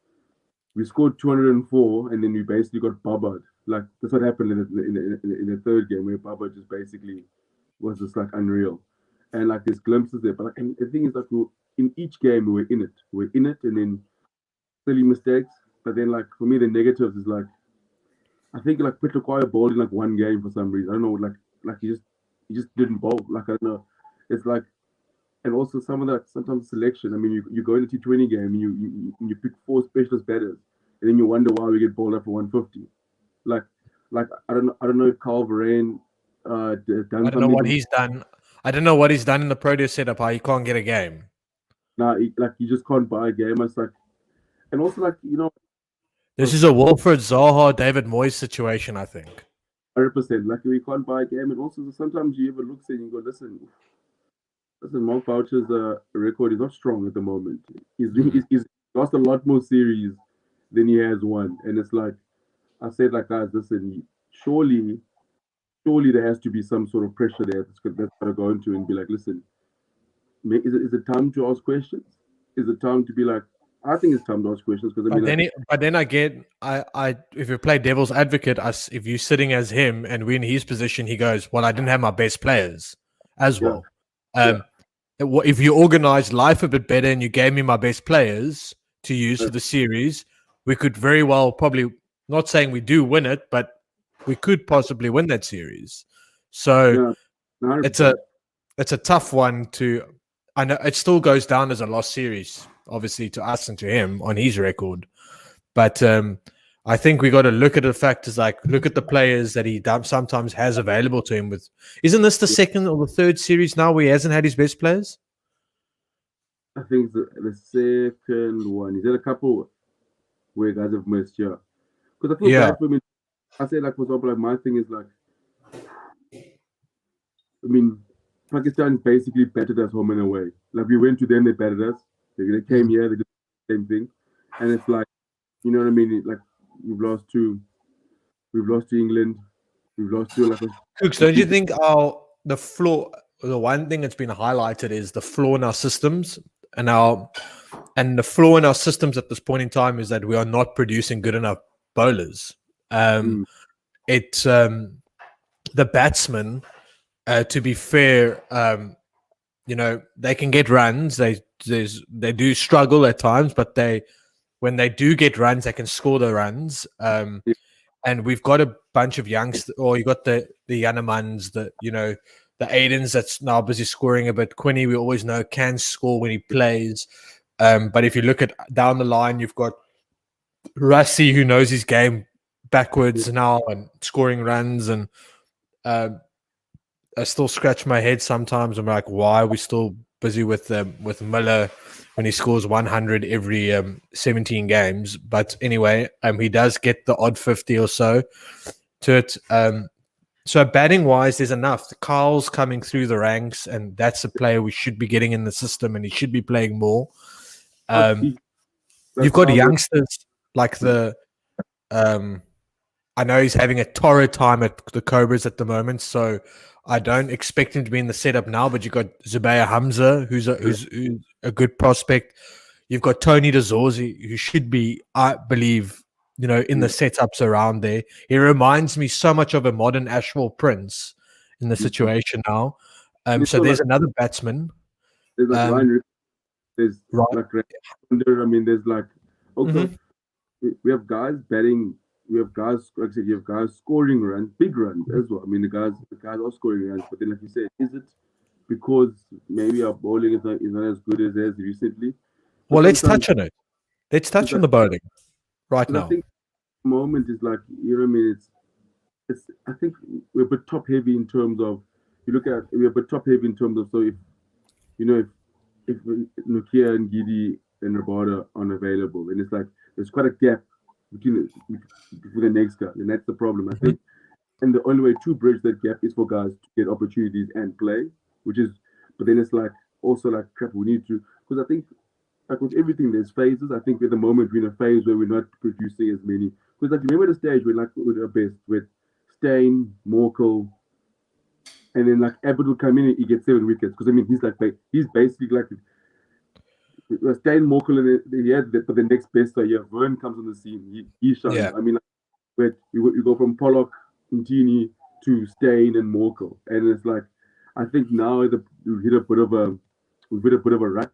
we scored 204, and then we basically got bubbered. Like that's what happened in the third game where Bubba just basically was just like unreal, and like there's glimpses there. But like, and the thing is, like in each game we were in it, and then silly mistakes. But then like for me, the negatives is like I think like Peter Kwaya bowled in like one game for some reason. I don't know, like he just didn't bowl. Like I don't know, it's like. And also some of that sometimes selection. I mean, you go into T20 game and you pick 4 specialist batters, and then you wonder why we get bowled up for 150. Like I don't know if Carl Varane done something. I don't know what he's done. I don't know what he's done in the Proteas setup. How he can't get a game. Nah, like you just can't buy a game. It's like, and also like this is a Wilfred Zaha, David Moyes situation. I think 100%. Like we can't buy a game, and also sometimes you ever look and you go, listen, Mark Boucher's record is not strong at the moment. He's lost a lot more series than he has won. And it's like, I said, like, guys, listen, surely there has to be some sort of pressure there that's got to go into and be like, listen, Is it time to ask questions? Is it time to be like? I think it's time to ask questions because I mean, But then again, if you play devil's advocate, if you're sitting as him and we're in his position, he goes, "Well, I didn't have my best players as well." yeah. If you organized life a bit better and you gave me my best players to use for the series, we could very well probably, not saying we do win it, but we could possibly win that series. So it's a tough one to. I know it still goes down as a lost series, obviously to us and to him on his record, but I think we got to look at the factors, like look at the players that he sometimes has available to him. Isn't this the second or the third series now where he hasn't had his best players? I think the second one. He's had a couple where guys have missed, yeah. Because I feel bad for me. I say, like, for example, like my thing is like, I mean, Pakistan basically battered us home and away. Like we went to them, they battered us. They came here, they did the same thing, and it's like, you know what I mean? Like we've lost to England, we've lost to like. Cooks, don't you think the flaw? The one thing that's been highlighted is the flaw in our systems, and the flaw in our systems at this point in time is that we are not producing good enough bowlers. It's the batsmen. To be fair, you know, they can get runs. They do struggle at times, but when they do get runs, they can score the runs. And we've got a bunch of youngsters, or you got the Yanamans, the Aidens that's now busy scoring a bit. Quinny, we always know, can score when he plays. But if you look at down the line, you've got Rassi, who knows his game backwards now and scoring runs. And I still scratch my head sometimes. I'm like, why are we still busy with Miller when he scores 100 every 17 games? But anyway, he does get the odd 50 or so to it. So batting wise, there's enough. The Carl's coming through the ranks, and that's a player we should be getting in the system, and he should be playing more. You've got youngsters like I know he's having a torrid time at the Cobras at the moment, so I don't expect him to be in the setup now. But you've got Zubair Hamza, who's a good prospect. You've got Tony DeZorzi, who should be, I believe, in the setups around there. He reminds me so much of a modern Ashwell Prince in the situation now. So there's another batsman. There's like Ryan. There's like I mean, there's like also we have guys batting. We have guys, like I said, you have guys scoring runs, big runs as well. I mean, the guys are scoring runs, but then, like you said, is it because maybe our bowling is not as good as recently? But well, let's touch on it. Let's touch on the bowling now. I think the moment is like, you know what I mean? It's. I think we're a bit top heavy in terms of. You look at we're a bit top heavy in terms of, so if Nokia and Gidi and Rabada aren't available, then it's like there's quite a gap between the next guy, and that's the problem, I think. And the only way to bridge that gap is for guys to get opportunities and play, but then it's like also like crap. We need to, because I think like with everything there's phases. I think at the moment we're in a phase where we're not producing as many. Because like remember the stage when like with our best with Steyn, Morkel, and then like Abbott will come in and he gets 7 wickets. Because I mean he's basically like. Steyn, Morkel, and but the next best year, Vern comes on the scene. He shines. Yeah. I mean, like, you go from Pollock, Ntini to Steyn and Morkel, and it's like, I think now we've hit a bit of a rut,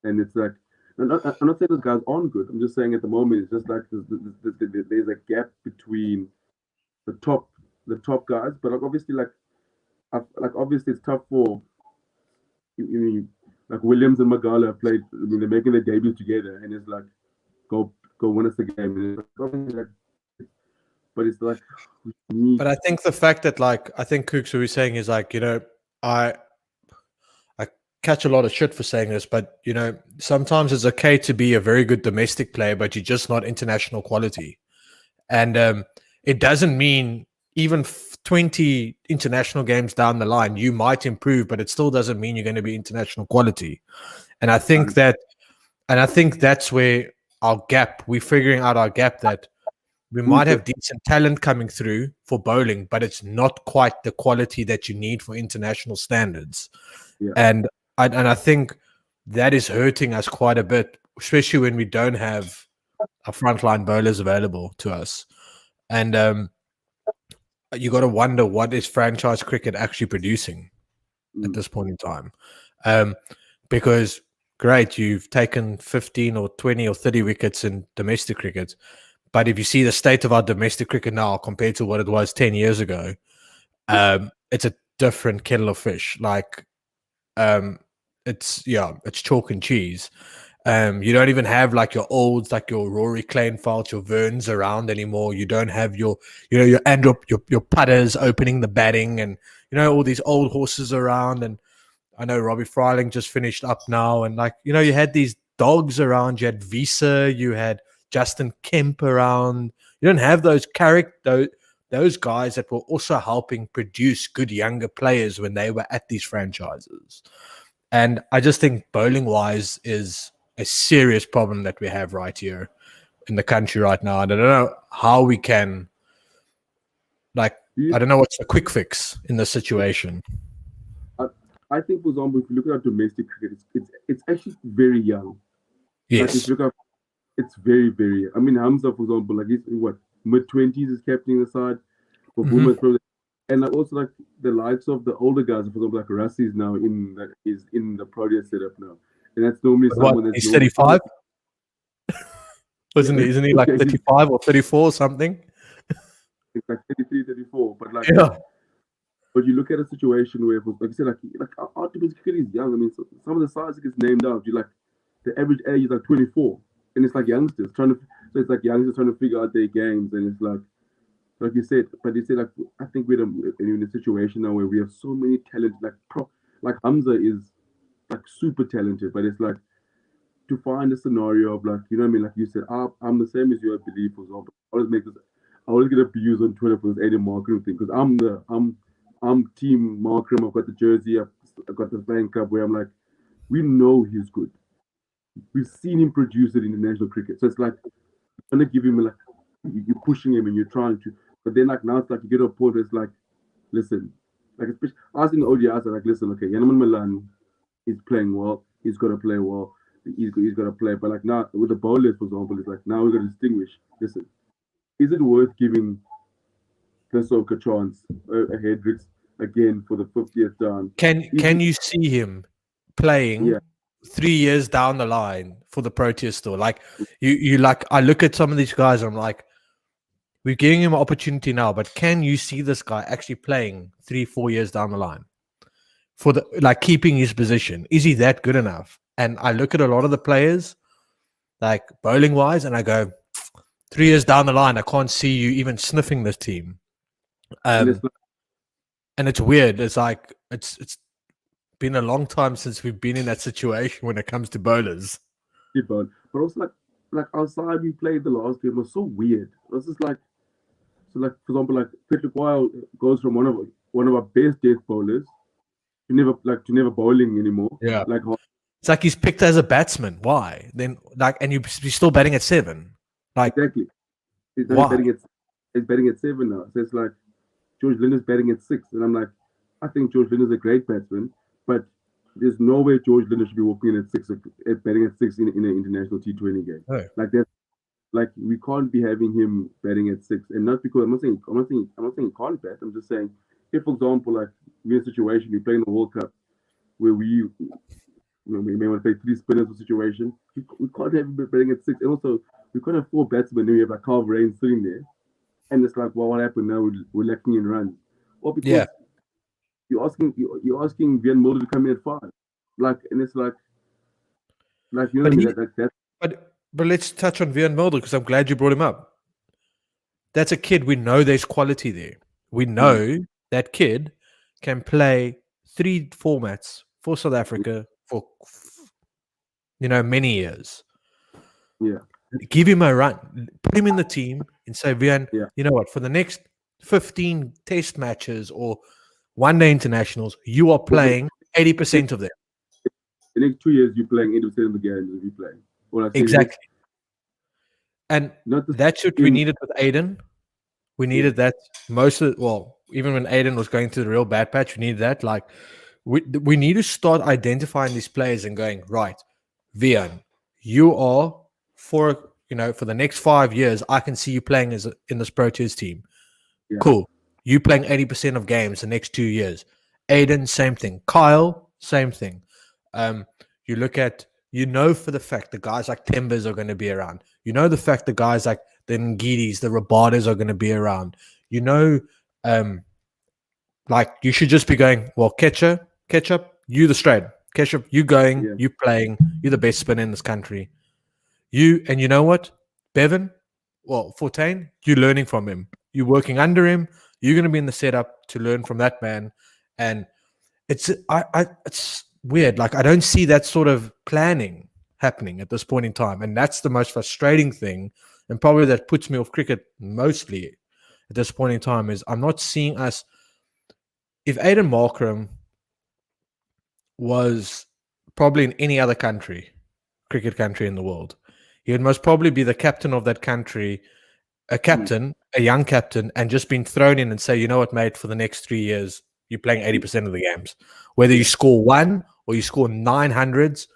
and it's like, I'm not saying those guys aren't good. I'm just saying at the moment it's just like there's a gap between the top guys, but like obviously obviously it's tough for like Williams and Magala played. I mean, they're making their debuts together, and it's like, go win us the game. But it's like, but I think the fact that I think Kooks, who he's saying is like, I catch a lot of shit for saying this, but sometimes it's okay to be a very good domestic player, but you're just not international quality, and it doesn't mean even 20 international games down the line, you might improve, but it still doesn't mean you're going to be international quality. And I think that's where we're figuring out our gap, that we might have decent talent coming through for bowling, but it's not quite the quality that you need for international standards. Yeah. And And I think that is hurting us quite a bit, especially when we don't have our frontline bowlers available to us. And you got to wonder, what is franchise cricket actually producing at this point in time? Because great, you've taken 15 or 20 or 30 wickets in domestic cricket, but if you see the state of our domestic cricket now compared to what it was 10 years ago, it's a different kettle of fish. Like, it's chalk and cheese. You don't even have like your olds, like your Rory Kleinfeldt, your Verns around anymore. You don't have your Andrew, your putters opening the batting, and all these old horses around. And I know Robbie Fryling just finished up now, and like you had these dogs around. You had Visa, you had Justin Kemp around. You don't have those those guys that were also helping produce good younger players when they were at these franchises. And I just think bowling wise is a serious problem that we have right here in the country right now. And I don't know how we can, I don't know what's the quick fix in this situation. I think, for example, if you look at domestic cricket, it's actually very young. Yes. Like, if you look at, it's very, very young. I mean, Hamza, for example, like he's mid-20s is captaining the side. For Boomer's probably. And like also like the likes of the older guys, for example, like Rassi is now in the Proteas setup now, and that's normally someone that's 35. Isn't he like 35 or 34 or something? It's like 33, 34. But like, yeah. But you look at a situation where, like you said, like our domestic cricket is young. I mean, some of the sides that gets named out, you like the average age is like 24, and it's like youngsters trying to figure out their games, and it's like you said, like I think we're in a situation now where we have so many talent, like Hamza is like super talented, but it's like to find a scenario of like, you know what I mean, like you said, I'm the same as you, I believe, for example. I always get abused on Twitter for this Aiden Markram thing, because I'm team Markram. I've got the jersey, I've got the fan club where I'm like, we know he's good. We've seen him produce it in international cricket, so it's like I'm gonna give him like, you're pushing him and you're trying to. But then, like, now it's like you get to a point where it's like, listen, like, especially asking the ODIs, like, listen, okay, Yanaman Milan is playing well. He's got to play well. He's got to play. But, like, now, with the bowlers, for example, it's like, now we've got to distinguish. Listen, is it worth giving Thisok a chance, a Hendricks, again for the 50th down? Can you see him playing 3 years down the line for the Proteas store? Like, you like, I look at some of these guys, and I'm like, we're giving him an opportunity now, but can you see this guy actually playing 3-4 years down the line for the keeping his position? Is he that good enough? And I look at a lot of the players, like bowling wise, and I go, 3 years down the line, I can't see you even sniffing this team. And it's weird. It's like it's been a long time since we've been in that situation when it comes to bowlers. Yeah, but also like outside we played the last game was so weird. It was just like. So, like, for example, like Patrick Weil goes from one of our best death bowlers to never bowling anymore. Yeah, like it's like he's picked as a batsman. Why then? Like, and you're still batting at 7. Like, exactly. He's batting at 7 now. So it's like George Linder's batting at 6, and I'm like, I think George Linder's a great batsman, but there's no way George Linder should be walking in at 6, batting at 6 in an international T20 game. Oh. Like that. Like, we can't be having him batting at 6, and not because I'm not saying he can't bat. I'm just saying, if, for example, like we're in a situation we play in the World Cup where we may want to play 3 spinners or situation, we can't have him batting at 6, and also we can't have 4 batsmen. Then we have like Carl Rain sitting there, and it's like, well, what happened now? We're lacking in runs. Well, because you're asking Van Mulder to come in at 5, like, and it's like you know what I mean? But let's touch on Vian Mulder, because I'm glad you brought him up. That's a kid. We know there's quality there. We know that kid can play 3 formats for South Africa for many years. Yeah. Give him a run. Put him in the team and say, Vian, you know what? For the next 15 test matches or one-day internationals, you are playing 80% of them. The next 2 years, you're playing 80% of the games that you play. Exactly. And that's what we needed with Aiden. We needed that even when Aiden was going through the real bad patch, we needed that. Like, we need to start identifying these players and going, right, Vian, you are for the next 5 years, I can see you playing in this Proteas team. Yeah. Cool. You playing 80% of games the next 2 years. Aiden, same thing. Kyle, same thing. You look at, for the fact the guys like Timbers are going to be around. The fact the guys like the Ngidis, the Rabadas are going to be around. Like you should just be going, well, Ketchup, you the straight. Ketchup, you going, you playing, you're the best spinner in this country. And you know what? Bevan, well, Fortain, you're learning from him. You're working under him. You're going to be in the setup to learn from that man. And it's weird. Like, I don't see that sort of planning happening at this point in time. And that's the most frustrating thing. And probably that puts me off cricket mostly at this point in time is I'm not seeing us. If Aiden Markram was probably in any other cricket country in the world, he would most probably be the captain of that country, a young captain, and just been thrown in and say, you know what, mate, for the next 3 years, you're playing 80% of the games. Whether you score 1 or you score 900s,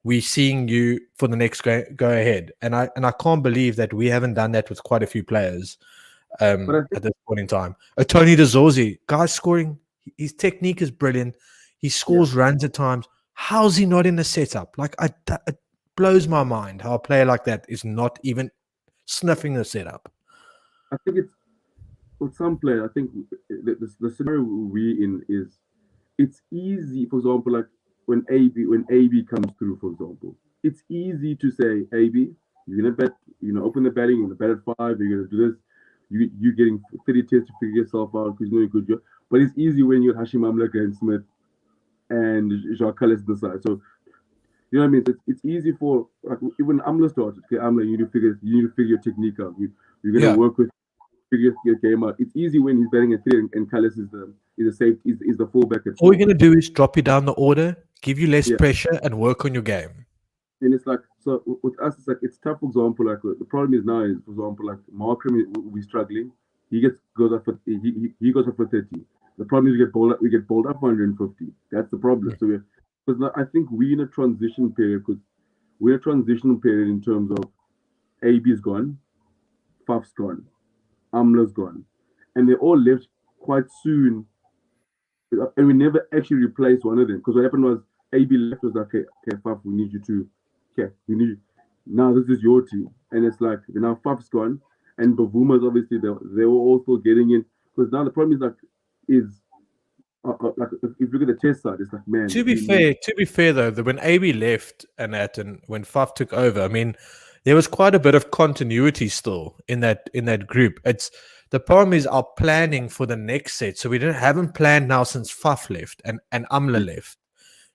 we're seeing you for the next go ahead. And I can't believe that we haven't done that with quite a few players at this point in time. Tony DeZorzi, guy scoring, his technique is brilliant. He scores runs at times. How's he not in the setup? Like, it blows my mind how a player like that is not even sniffing the setup. I think it's with some players. I think the scenario we're in is it's easy. For example, like when AB comes through, for example, it's easy to say, AB, you're gonna bet, open the batting, you're gonna bat at 5, you're gonna do this. You're getting 30 tests to figure yourself out because you're good job. But it's easy when you're Hashim Amla, Grant Smith, and Jacques Callis on the side. So you know what I mean? It's easy for even Amla started. Okay, Amla, you need to figure your technique out. You're gonna work with figure your game out. It's easy when he's batting at 3 and Callis is the fullback. All we're gonna do is drop you down the order, give you less pressure, and work on your game. And it's like, so with us, it's like, it's tough. For example, like the problem is now is, for example, like Markram, we're struggling. He goes up for 30. The problem is we get bowled up for 150. That's the problem. So because I think we're in a transition period, because we're in a transition period in terms of AB's gone, Faf's gone, Amla's gone, and they all left quite soon, and we never actually replaced one of them. Because what happened was AB left, was like, okay, Faf, we need you to. Okay, now this is your team, and it's like now Faf's gone, and Bavuma's obviously they were also getting in, because now the problem is like if you look at the test side, it's like, man. To be fair though, when AB left and when Faf took over, I mean, there was quite a bit of continuity still in that group. It's the problem is our planning for the next set, so we haven't planned now since Faf left and Amla left,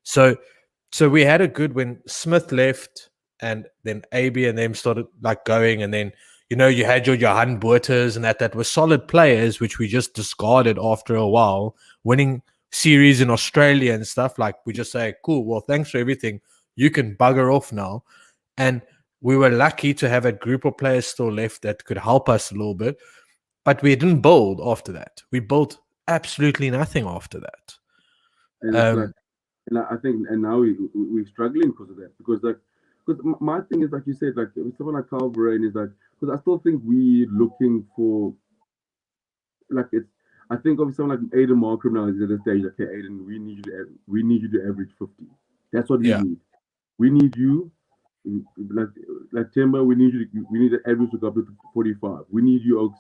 So we had a good when Smith left and then AB and them started like going, and then you had your Johan Boerters and that were solid players which we just discarded after a while, winning series in Australia and stuff. Like, we just say, cool, well, thanks for everything. You can bugger off now. And we were lucky to have a group of players still left that could help us a little bit. But we didn't build after that. We built absolutely nothing after that. And I think, and now we're struggling because of that. Because my thing is, like you said, like someone like Carl Vereen is like, because I still think we're looking for, like, I think of someone like Aiden Markram now is at this stage. Okay, Aiden, we need you to average 50. That's what we need. We need you, like Timber. We need the average to go up to 45. We need you, Oaks.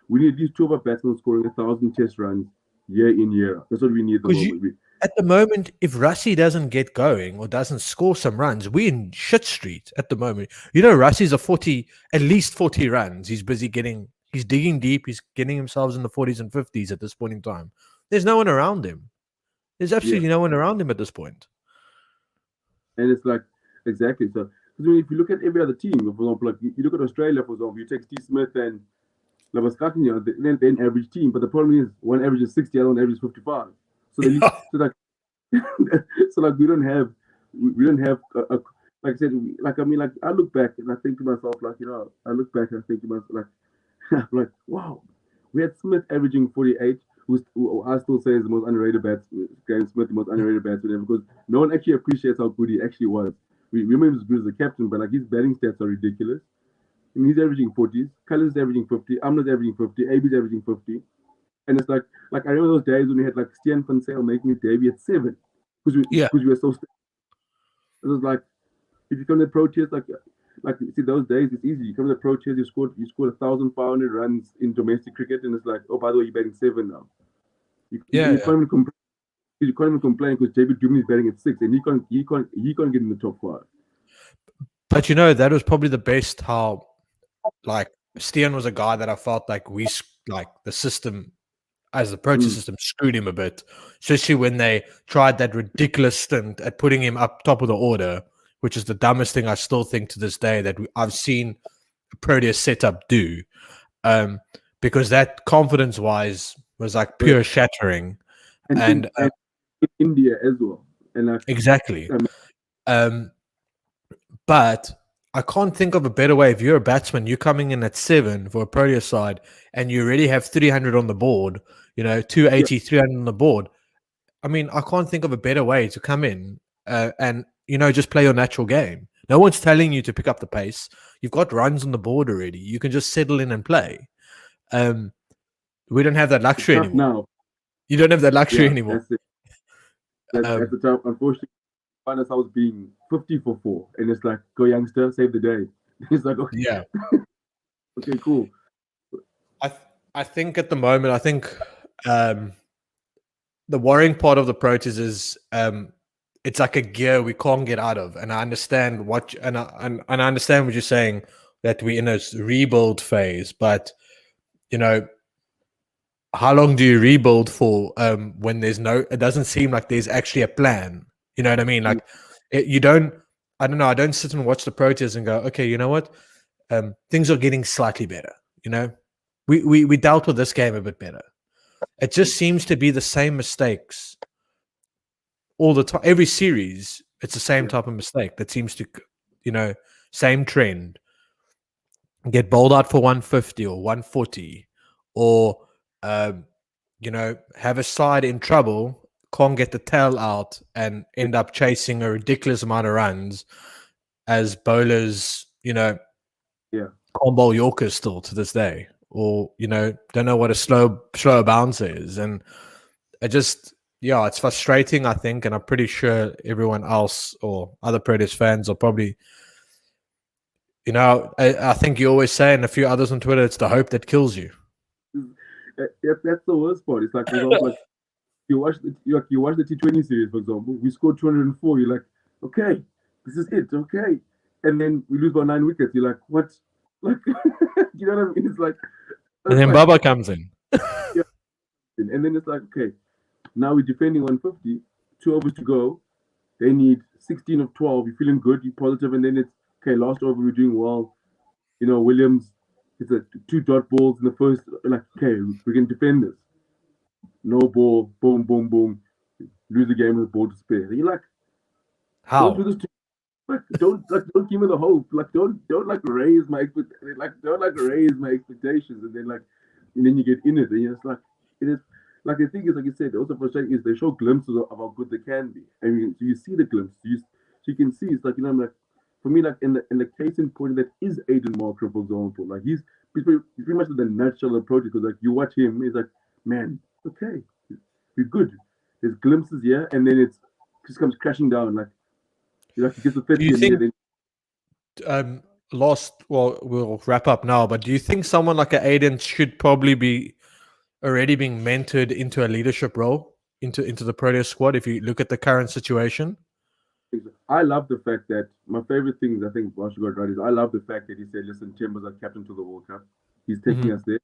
We need these 2 of our batsmen scoring 1,000 test runs year in, year out. That's what we need at the moment. At the moment, if Rassie doesn't get going or doesn't score some runs, we're in shit street at the moment. Rassie's at least 40 runs. He's digging deep. He's getting himself in the 40s and 50s at this point in time. There's no one around him. There's absolutely no one around him at this point. And it's like, exactly. So, if you look at every other team, for example, like you look at Australia, for example, you take Steve Smith and Lavaskaknya, they're an average team. But the problem is, one averages 60, the other one averages 55. So we don't have a like I said, I look back and I think to myself, I look back and I think to myself, like, wow, we had Smith averaging 48, who I still say is the most underrated Graham Smith, the most underrated batsman ever, because no one actually appreciates how good he actually was. We remember him as good as a captain, but like his batting stats are ridiculous. I mean, he's averaging 40s, Cullen's averaging 50, Amla's averaging 50, AB's averaging 50. And it's like I remember those days when we had like Stian van Zyl making his debut at 7 because we were so. It was like if you come to Proteas, like you see those days, it's easy. You come to Proteas, you scored 1,500 runs in domestic cricket, and it's like, oh, by the way, you're batting 7 now. You can't even complain because JB Dubin is batting at 6, and he can't get in the top 5. But you know, that was probably the best how, like, Stian was a guy that I felt like the system, as the Proteas system, screwed him a bit, especially when they tried that ridiculous stint at putting him up top of the order, which is the dumbest thing I still think to this day that I've seen Proteas setup do, because that confidence-wise was like pure shattering, and India as well, and exactly. But I can't think of a better way. If you're a batsman, you're coming in at 7 for a Proteas side, and you already have 300 on the board, 280, 300 on the board. I mean, I can't think of a better way to come in and, just play your natural game. No one's telling you to pick up the pace. You've got runs on the board already. You can just settle in and play. We don't have that luxury anymore. No. You don't have that luxury anymore. That's the time. Unfortunately, I was being 50 for 4, and it's like, go youngster, save the day. It's like, okay, yeah, okay, cool. I think at the moment, the worrying part of the Proteas is it's like a gear we can't get out of, and I understand and I understand what you're saying, that we're in a rebuild phase, but how long do you rebuild for when it doesn't seem like there's actually a plan? You know what I mean? Like I don't sit and watch the Proteas and go, okay, you know what? Things are getting slightly better. We dealt with this game a bit better. It just seems to be the same mistakes all the time. Every series, it's the same type of mistake that seems to, same trend. Get bowled out for 150 or 140, or have a side in trouble, can't get the tail out, and end up chasing a ridiculous amount of runs as bowlers, can't bowl Yorkers still to this day, or, don't know what a slow bounce is. And it just, it's frustrating, I think, and I'm pretty sure everyone else or other Proteas fans are probably, I think you always say, and a few others on Twitter, it's the hope that kills you. That's the worst part. It's like, for example, like you watch the T20 series, for example, we scored 204. You're like, okay, this is it, okay, and then we lose by 9 wickets. You're like, what? Like, you know what I mean? It's like, and then Baba comes in, and then it's like, okay, now we're defending 150, 2 overs to go. They need 16 of 12. You're feeling good, you're positive, and then it's okay. Last over, we're doing well. Williams. It's 2 dot balls in the first. Like, okay, we can defend this. No ball, boom, boom, boom. Lose the game with the ball to spare. And you're like, how? Don't do this don't give me the hope. Like, don't raise my expectations. And then you get in it, and it's like, it is. Like, the thing is, like you said, also frustrating is they show glimpses of how good they can be. I mean, so you see the glimpses. So you can see, it's like, I'm like, for me, like in the case in point that is Aiden Markram, for example, like he's pretty much the nutshell approach, because like you watch him, he's like, man, okay, we're good. There's glimpses here, and then it just comes crashing down. Like, he gets the 50. Do you think, we'll wrap up now, but do you think someone like an Aiden should probably be already being mentored into a leadership role into the Proteas squad if you look at the current situation? I love the fact that my favorite things, I think Bosch got right, is I love the fact that he said, listen, Timber's our captain to the World Cup. He's taking us there.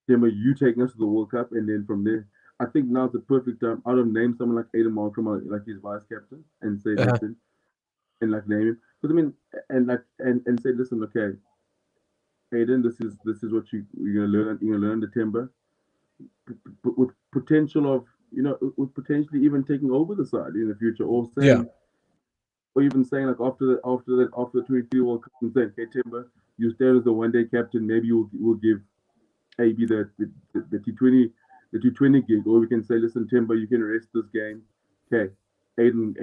Timber, you taking us to the World Cup, and then from there, I think now's the perfect time. I don't name someone like Aiden Markram, like his vice captain, and say, listen, and like name him. Because I mean, and say, listen, okay, Aiden, this is what you're gonna learn. You're gonna learn the timber, with potential of, with potentially even taking over the side in the future, or saying, or even saying like after the 23 World Cup, and saying, okay, Timber, you stay as the one-day captain. Maybe we'll give AB the T20 the T20 gig, or we can say, listen, Timber, you can rest this game. Okay, Aiden,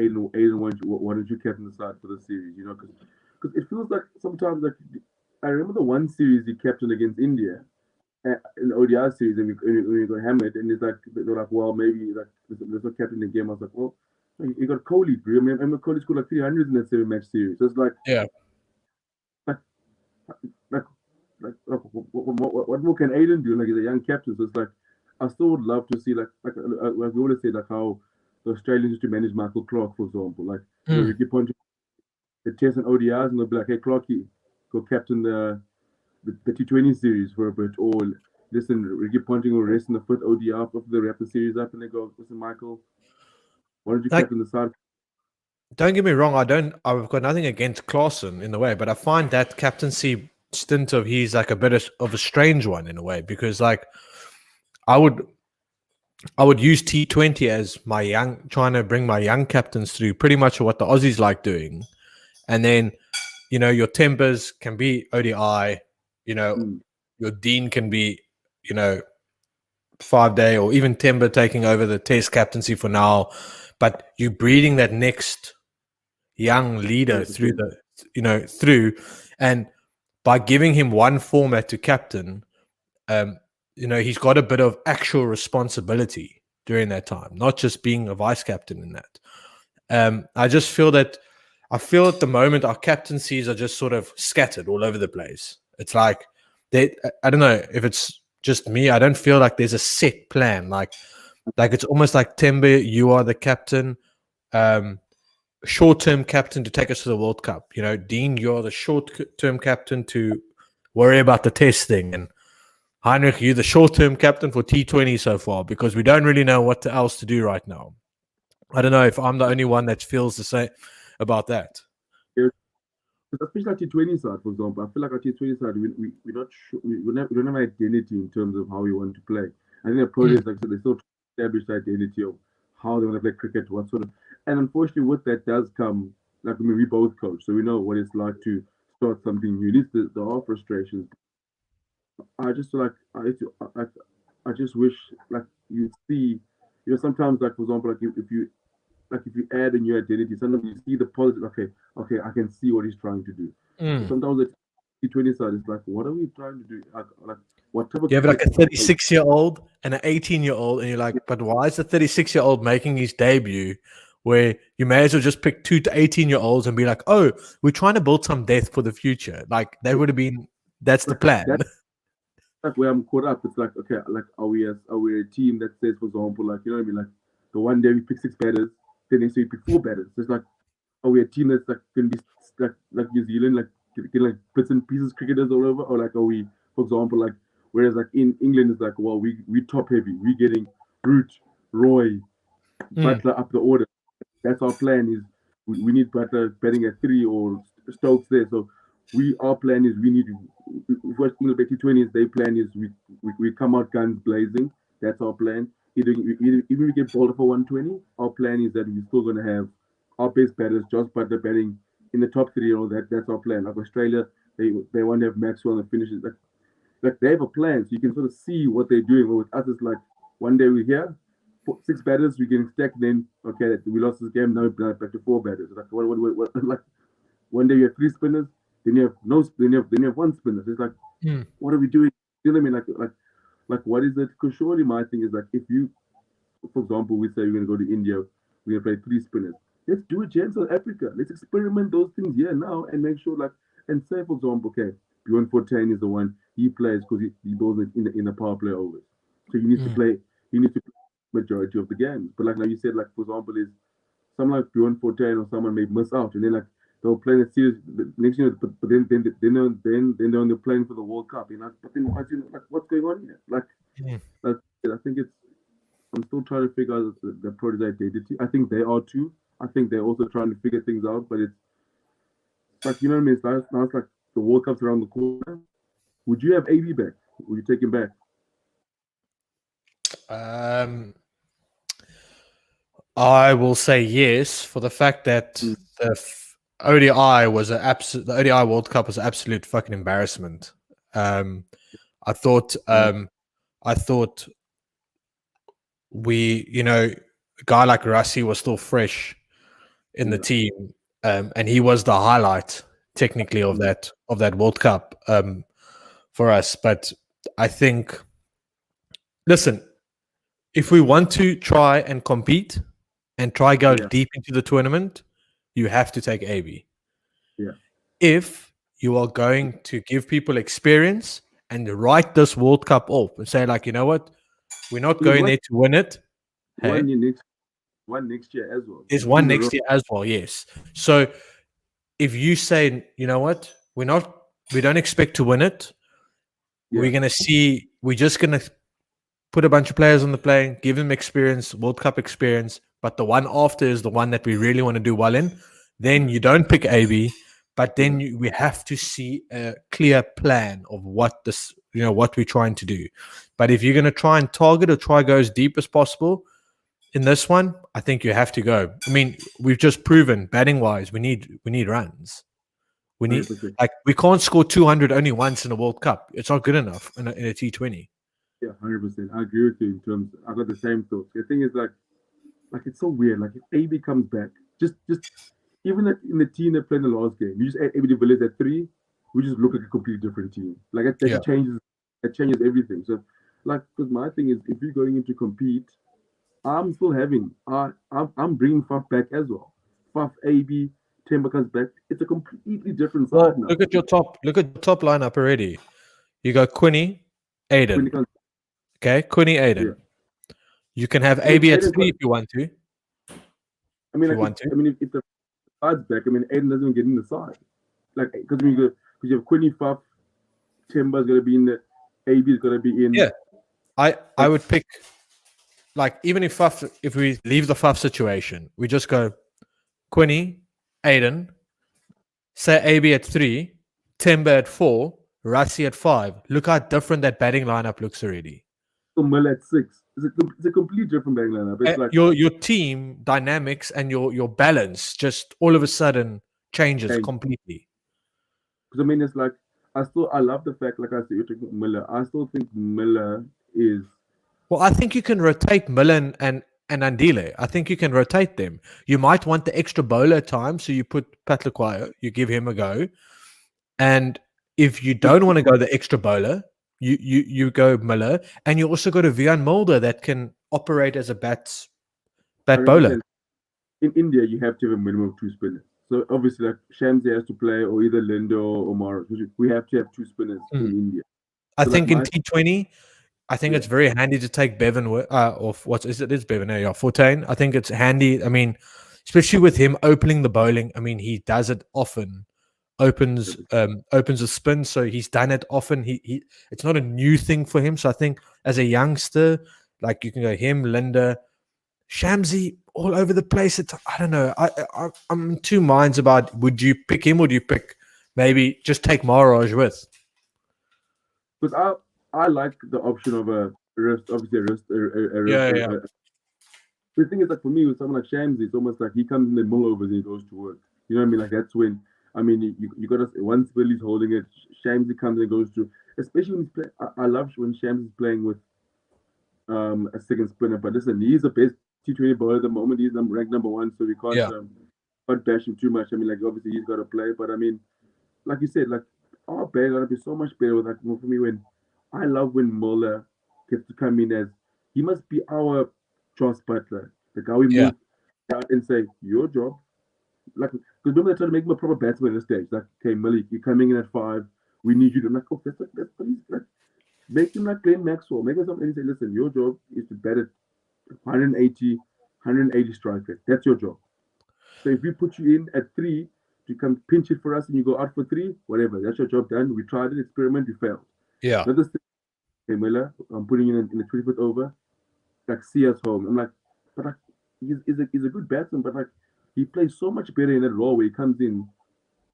why don't you captain the side for the series? You know, because it feels like sometimes like I remember the one series he captained against India in the ODI series, and we got hammered, and it's like they're like, well, maybe like there's no captain in the game. I was like, well, you got Kohli, bro. I remember Kohli scored like 300 in that 7-match series. So it's like, Yeah. like, like, what more can Aiden do? Like he's a young captain, so it's like I still would love to see like we always say like how the Australians used to manage Michael Clarke, for example. Like Ricky Ponting, the Test and ODIs, and they'll be like, hey Clarkey, go captain the T20 series for a bit, or listen, Ricky Ponting will rest in the 5th ODI after they wrap the series up, and they go, listen, Michael, why don't you captain the side? Don't get me wrong, I've got nothing against Klaasen in the way, but I find that captaincy stint of he's like a bit of a strange one in a way, because like I would use T20 as my trying to bring my young captains through pretty much what the Aussies like doing. And then, you know, your Timbers can be ODI, you know, your Dean can be, you know, 5-day, or even Timber taking over the Test captaincy for now. But you're breeding that next young leader through and by giving him one format to captain, you know, he's got a bit of actual responsibility during that time, not just being a vice captain in that. I just feel that at the moment our captaincies are just sort of scattered all over the place. It's like I don't know if it's just me. I don't feel like there's a set plan. Like it's almost like Timber, you are the captain, short-term captain to take us to the World Cup. You know, Dean, you're the short-term captain to worry about the test thing, and Heinrich, you're the short-term captain for T20 so far, because we don't really know what else to do right now. I don't know if I'm the only one that feels the same about that. Especially our T20 side, for example. I feel like our T20 side, we're not sure, we don't have identity in terms of how we want to play. I think the Proteas, like I said, they still establish the identity of how they want to play cricket, what sort of. And unfortunately, with that does come, like, I mean, we both coach, so we know what it's like to start something new. There are frustrations. I just feel like I just wish like you see, you know, sometimes like for example, like if you add a new identity, sometimes you see the positive. Okay, I can see what he's trying to do. Sometimes the T20 side is like, what are we trying to do? Like what type of? You have like a 36-year-old and an 18-year-old, and you're like, but why is the 36-year-old making his debut? Where you may as well just pick 2 to 18-year-olds and be like, oh, we're trying to build some depth for the future. Like that would have been. That's the plan. Like where I'm caught up, it's like, okay, like are we a team that says, for example, like, you know what I mean, like the one day we pick 6 batters, then next day we pick 4 batters. So it's like, are we a team that's like can be like New Zealand, like get like bits and pieces cricketers all over, or like are we, for example, like whereas like in England it's like, well, we top heavy, we getting Root, Roy, Butler up the order. That's our plan. Is we need Butler batting at 3 or Stokes there. So our plan is we need first England T20s. Their plan is we come out guns blazing. That's our plan. Even we get bowled for 120, our plan is that we're still going to have our best batters, Josh Butler batting in the top 3 and all that. That's our plan. Like Australia, they want to have Maxwell and finishes. Like they have a plan, so you can sort of see what they're doing. But with us, it's like one day we're here, 6 batters, we can stack. Then okay, we lost this game. Now we're back to 4 batters. Like what like one day you have 3 spinners. Then you have then you have 1 spinner. So it's like, what are we doing? You know what I mean? Like what is it? Because surely my thing is like, if you, for example, we say we're going to go to India, we're going to play 3 spinners. Let's do it here in South Africa. Let's experiment those things here now and make sure, like, and say, for example, okay, Bjorn Fortuin is the one he plays because he bowls in the power play always. So he needs to play. He needs to play majority of the games. But like now you said, like for example, is someone like Bjorn Fortuin or someone may miss out, and then like they'll play the series next year, but then they're on the playing for the World Cup. You know, but then what's going on here? Like, I think I'm still trying to figure out the Proteas identity. I think they are too. I think they're also trying to figure things out, but it's like, you know what I mean? Now it's like the World Cup's around the corner. Would you have AB back? Would you take him back? I will say yes, for the fact that the ODI was the ODI World Cup was an absolute fucking embarrassment. I thought a guy like Rassi was still fresh in the team, and he was the highlight technically of that World Cup for us. But I think, listen, if we want to try and compete and try go deep into the tournament, you have to take AB. Yeah. If you are going to give people experience and write this World Cup off and say, like, you know what, we're not going there to win it. One next year as well. There's one next year as well, yes. So if you say, you know what, we don't expect to win it. Yeah. We're just going to put a bunch of players on the plane, give them experience, World Cup experience, but the one after is the one that we really want to do well in. Then you don't pick AB, but then we have to see a clear plan of what we're trying to do. But if you're going to try and target or try go as deep as possible in this one, I think you have to go. I mean, we've just proven batting wise, we need runs. We need we can't score 200 only once in a World Cup. It's not good enough in a T20. Yeah, 100%. I agree with you in terms. I've got the same thoughts. The thing is, like it's so weird. Like if AB comes back, just even in the team that played in the last game, you just add AB de Villiers at 3, we just look like a completely different team. Like that changes everything. So, like, because my thing is, if you're going in to compete, I'm still having. I'm bringing Faf back as well. Faf, AB, Timber comes back. It's a completely different side now. Look at your top lineup already. You got Quinny, Aiden. Okay, Quinny, Aiden. Yeah. You can have AB at 3 if you want to. I mean, if the side's back, I mean, Aiden doesn't even get in the side. Like, because you have Quinny, Faf, Timber's going to be in the, AB's going to be in. Yeah, I would pick, like, even if we leave the Faf situation, we just go Quinny, Aiden, say AB at 3, Timber at 4, Rassi at 5. Look how different that batting lineup looks already. So Miller at 6. It's a completely different batting lineup. It's like your team dynamics and your balance just all of a sudden changes completely. Because I mean, it's like I love the fact, like I said, you're talking Miller. I still think Miller is. Well, I think you can rotate Miller and Andile. I think you can rotate them. You might want the extra bowler time, so you put Pat Lequire, you give him a go. And if you don't want to go the extra bowler, you go Miller, and you also got a Vian Mulder that can operate as a bat bowler. In India, you have to have a minimum of 2 spinners. So obviously, like Shamsi has to play, or either Lindo or Mara. We have to have 2 spinners in India. I think in T20, I think it's very handy to take Bevan or what is it? It's Bevan. Yeah, 14. I think it's handy. I mean, especially with him opening the bowling. I mean, he does it often. Opens a spin, so he's done it often. He it's not a new thing for him. So I think as a youngster, like you can go him, Linda, Shamsi, all over the place. I don't know. I'm in 2 minds about would you pick him or do you pick maybe just take Maharaj with? Because I like the option of a wrist, obviously a wrist. The thing is, like for me, with someone like Shamsi, it's almost like he comes in the middle overs and he goes to work. You know what I mean? Like that's when. I mean, you got to once Billy's holding it, Shamsi comes and goes to. Especially when he's playing. I love when Shamsi's playing with a second spinner. But listen, he's the best T20 bowler at the moment. He's ranked number 1, so we can't bash him too much. I mean, like obviously he's got to play, but I mean, like you said, like our batting gonna be so much better with like for me when I love when Muller gets to come in as he must be our Joss Butler, the guy we move out and say your job. Like, because remember they tried to make him a proper batsman at the stage. Like, okay, Millie, you're coming in at 5. We need you to. I'm like, oh, that's like, make him like Glenn Maxwell. Make him something and say, listen, your job is to bat at 180 strike rate. That's your job. So if we put you in at 3, you come pinch it for us and you go out for 3, whatever. That's your job done. We tried an experiment, we failed. Yeah. Not this thing, okay, Miller, I'm putting you in the 20-foot over. Like, see us home. I'm like, but like, he's a good batsman, but like, he plays so much better in that role where he comes in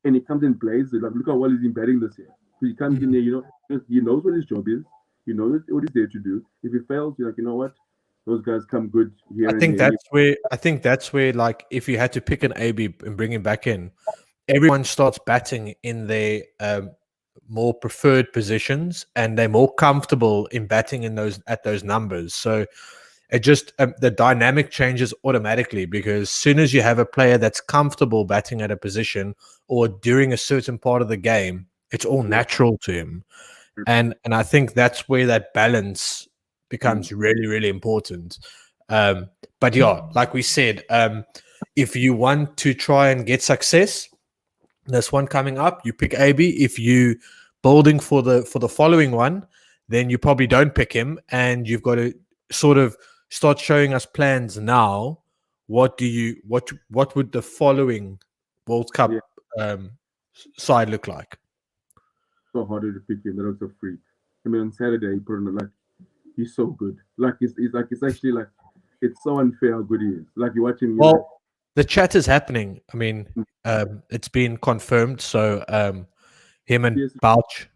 and he comes in blazes. Like, look how well he's been batting this year. So he comes in there, you know, he knows what his job is. He knows what he's there to do. If he fails, you're like, you know what? Those guys come good here. I think that's where, like, if you had to pick an AB and bring him back in, everyone starts batting in their more preferred positions, and they're more comfortable in batting in those numbers. So it just the dynamic changes automatically, because as soon as you have a player that's comfortable batting at a position or during a certain part of the game, it's all natural to him. And I think that's where that balance becomes really, really important. But yeah, like we said, if you want to try and get success, this one coming up, you pick AB. If you building for the following one, then you probably don't pick him, and you've got to sort of start showing us plans now. What would the following World Cup side look like? So harder to pick him. That was a freak. I mean, on Saturday, he put on like he's so good. Like it's actually like it's so unfair how good he is. Like you're watching. Well, the chat is happening. I mean, it's been confirmed. So him and Bouch.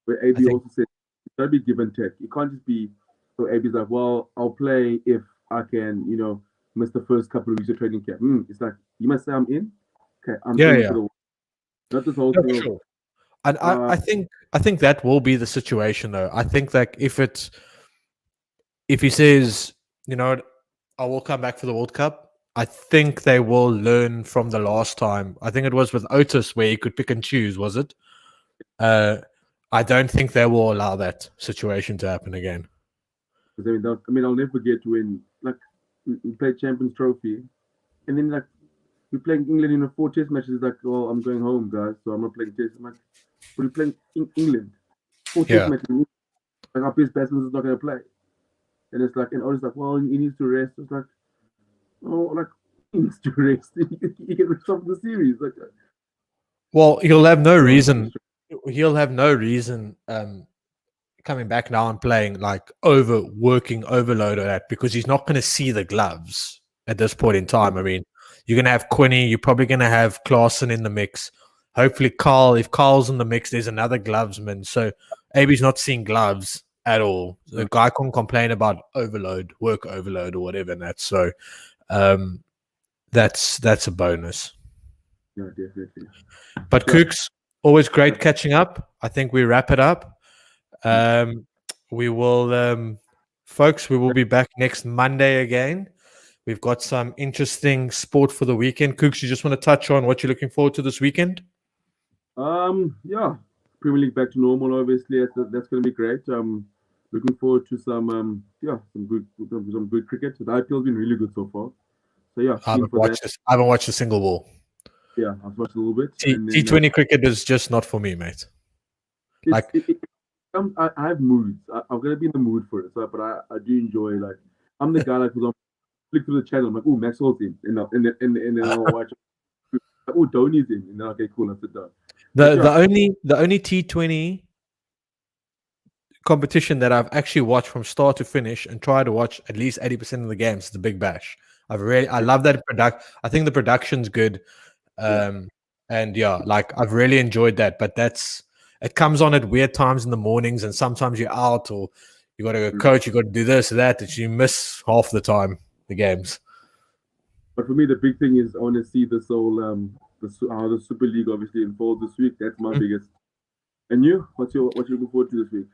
Where AB also said it's gotta be give and take. It can't just be so AB's like, well, I'll play if I can, miss the first couple of weeks of training camp. It's like you must say I'm in. Okay, I'm in for the not this whole thing. Sure. And I think that will be the situation though. I think that if he says, I will come back for the World Cup, I think they will learn from the last time. I think it was with Otis where he could pick and choose, was it? I don't think they will allow that situation to happen again. Because I'll never forget when we played Champions Trophy, and then we're playing England in a 4 test matches. It's like, well, I'm going home, guys, so I'm not playing test. I'm like, but we're playing England 4 test matches. Like our best batsman is not going to play, and it's like, and Otis like, well, he needs to rest. It's like, oh, like he needs to rest. He can rest off the series. Like, well, he'll have no reason. He'll have no reason coming back now and playing like working overload or that, because he's not going to see the gloves at this point in time. I mean, you're going to have Quinny. You're probably going to have Klaasen in the mix. Hopefully, Carl. If Carl's in the mix, there's another glovesman. So AB's not seeing gloves at all. The guy can't complain about work overload or whatever. And that. So that's a bonus. Yeah, definitely. But Kooks, always great catching up. I think we wrap it up. We will, folks, we will be back next Monday again. We've got some interesting sport for the weekend. Kooks, you just want to touch on what you're looking forward to this weekend? Yeah, Premier League back to normal. Obviously, that's going to be great. Looking forward to some good cricket. The IPL's been really good so far. So yeah, I haven't watched a single ball. Yeah, I've watched a little bit. T20 cricket is just not for me, mate. I have moods. I'm gonna be in the mood for it. So, but I do enjoy I'm the guy who's flick through the channel. I'm like, oh, Maxwell's in, and then I'll watch. Oh, Dhoni's in, and then okay, cool, I'll sit down. The only T20 competition that I've actually watched from start to finish and try to watch at least 80% of the games is the Big Bash. I love that I think the production's good. And I've really enjoyed that, but it comes on at weird times in the mornings, and sometimes you're out or you got to go coach, you got to do this or that you miss half the time the games. But for me, the big thing is I want to see this whole how the Super League obviously unfolds this week. That's my biggest. And you, what you looking forward to this week?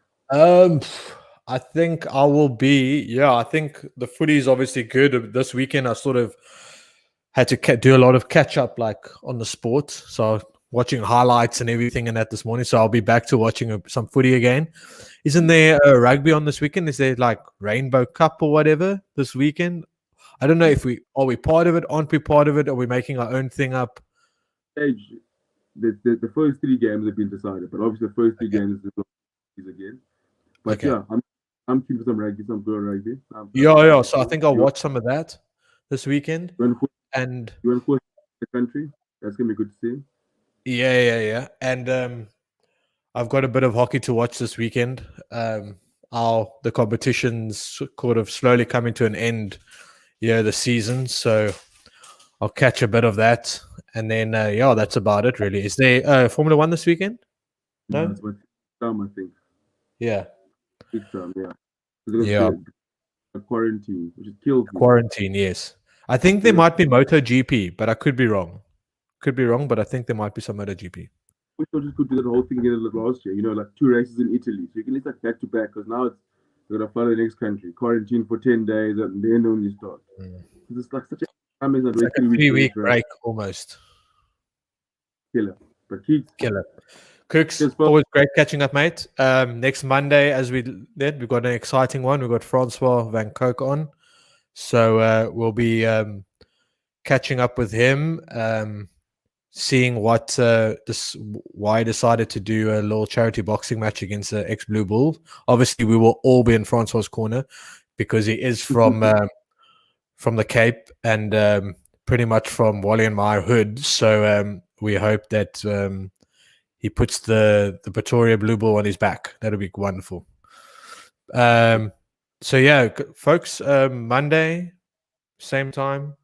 I think I will be. I think the footy is obviously good this weekend. I sort of had to do a lot of catch up on the sport, so watching highlights and everything and that this morning. So I'll be back to watching some footy again. Isn't there rugby on this weekend? Is there Rainbow Cup or whatever this weekend? I don't know if are we part of it, aren't we part of it, are we making our own thing up? The first 3 games have been decided, but obviously the first 3 games is again. But I'm keen for some rugby, some good rugby. So I think I'll watch some of that this weekend. And you want to course the country? That's gonna be good to see. Yeah. And I've got a bit of hockey to watch this weekend. The competition's sort of slowly coming to an end. The season. So I'll catch a bit of that, and then that's about it. Really, is there Formula 1 this weekend? No, it's I think. Yeah. Big time, yeah. A quarantine, which is killed. Quarantine, yes. I think there might be MotoGP, but I could be wrong. But I think there might be some MotoGP. We just could do that whole thing again like last year. 2 races in Italy, so you can list back to back. Because now We're gonna fly to the next country, quarantine for 10 days, and then only start. It's like such a time is not It's like a 3-week break almost. Killer. But Keith, Killer. Cooks, Cheers, bro. always great catching up, mate. Next Monday, as we did, we've got an exciting one. We've got Francois Van Coke on. So we'll be catching up with him, seeing what why he decided to do a little charity boxing match against the ex-Blue Bull. Obviously, we will all be in Francois' corner because he is from the Cape and pretty much from Wally and my hood. So we hope that he puts the Pretoria Blue Bull on his back. That'll be wonderful. So yeah, folks, Monday, same time,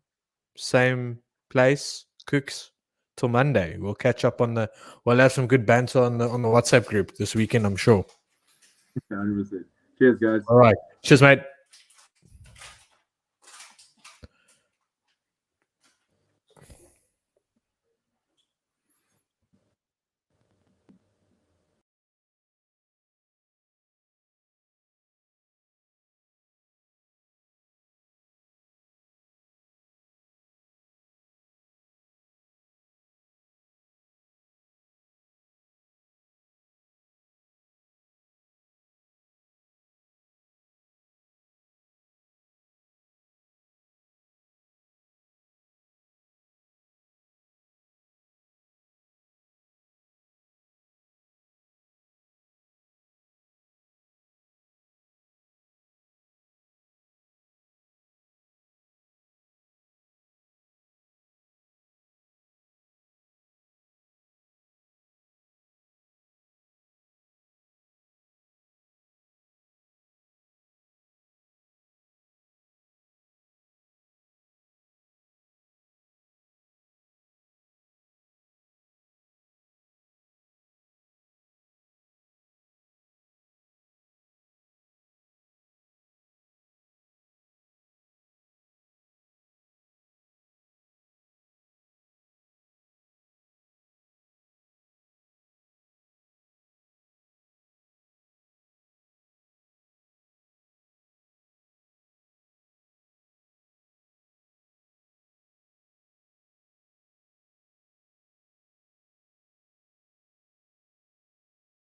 same place, Cooks. Till Monday, we'll catch up we'll have some good banter on the WhatsApp group this weekend, I'm sure. 100%. Cheers, guys. All right. Cheers, mate.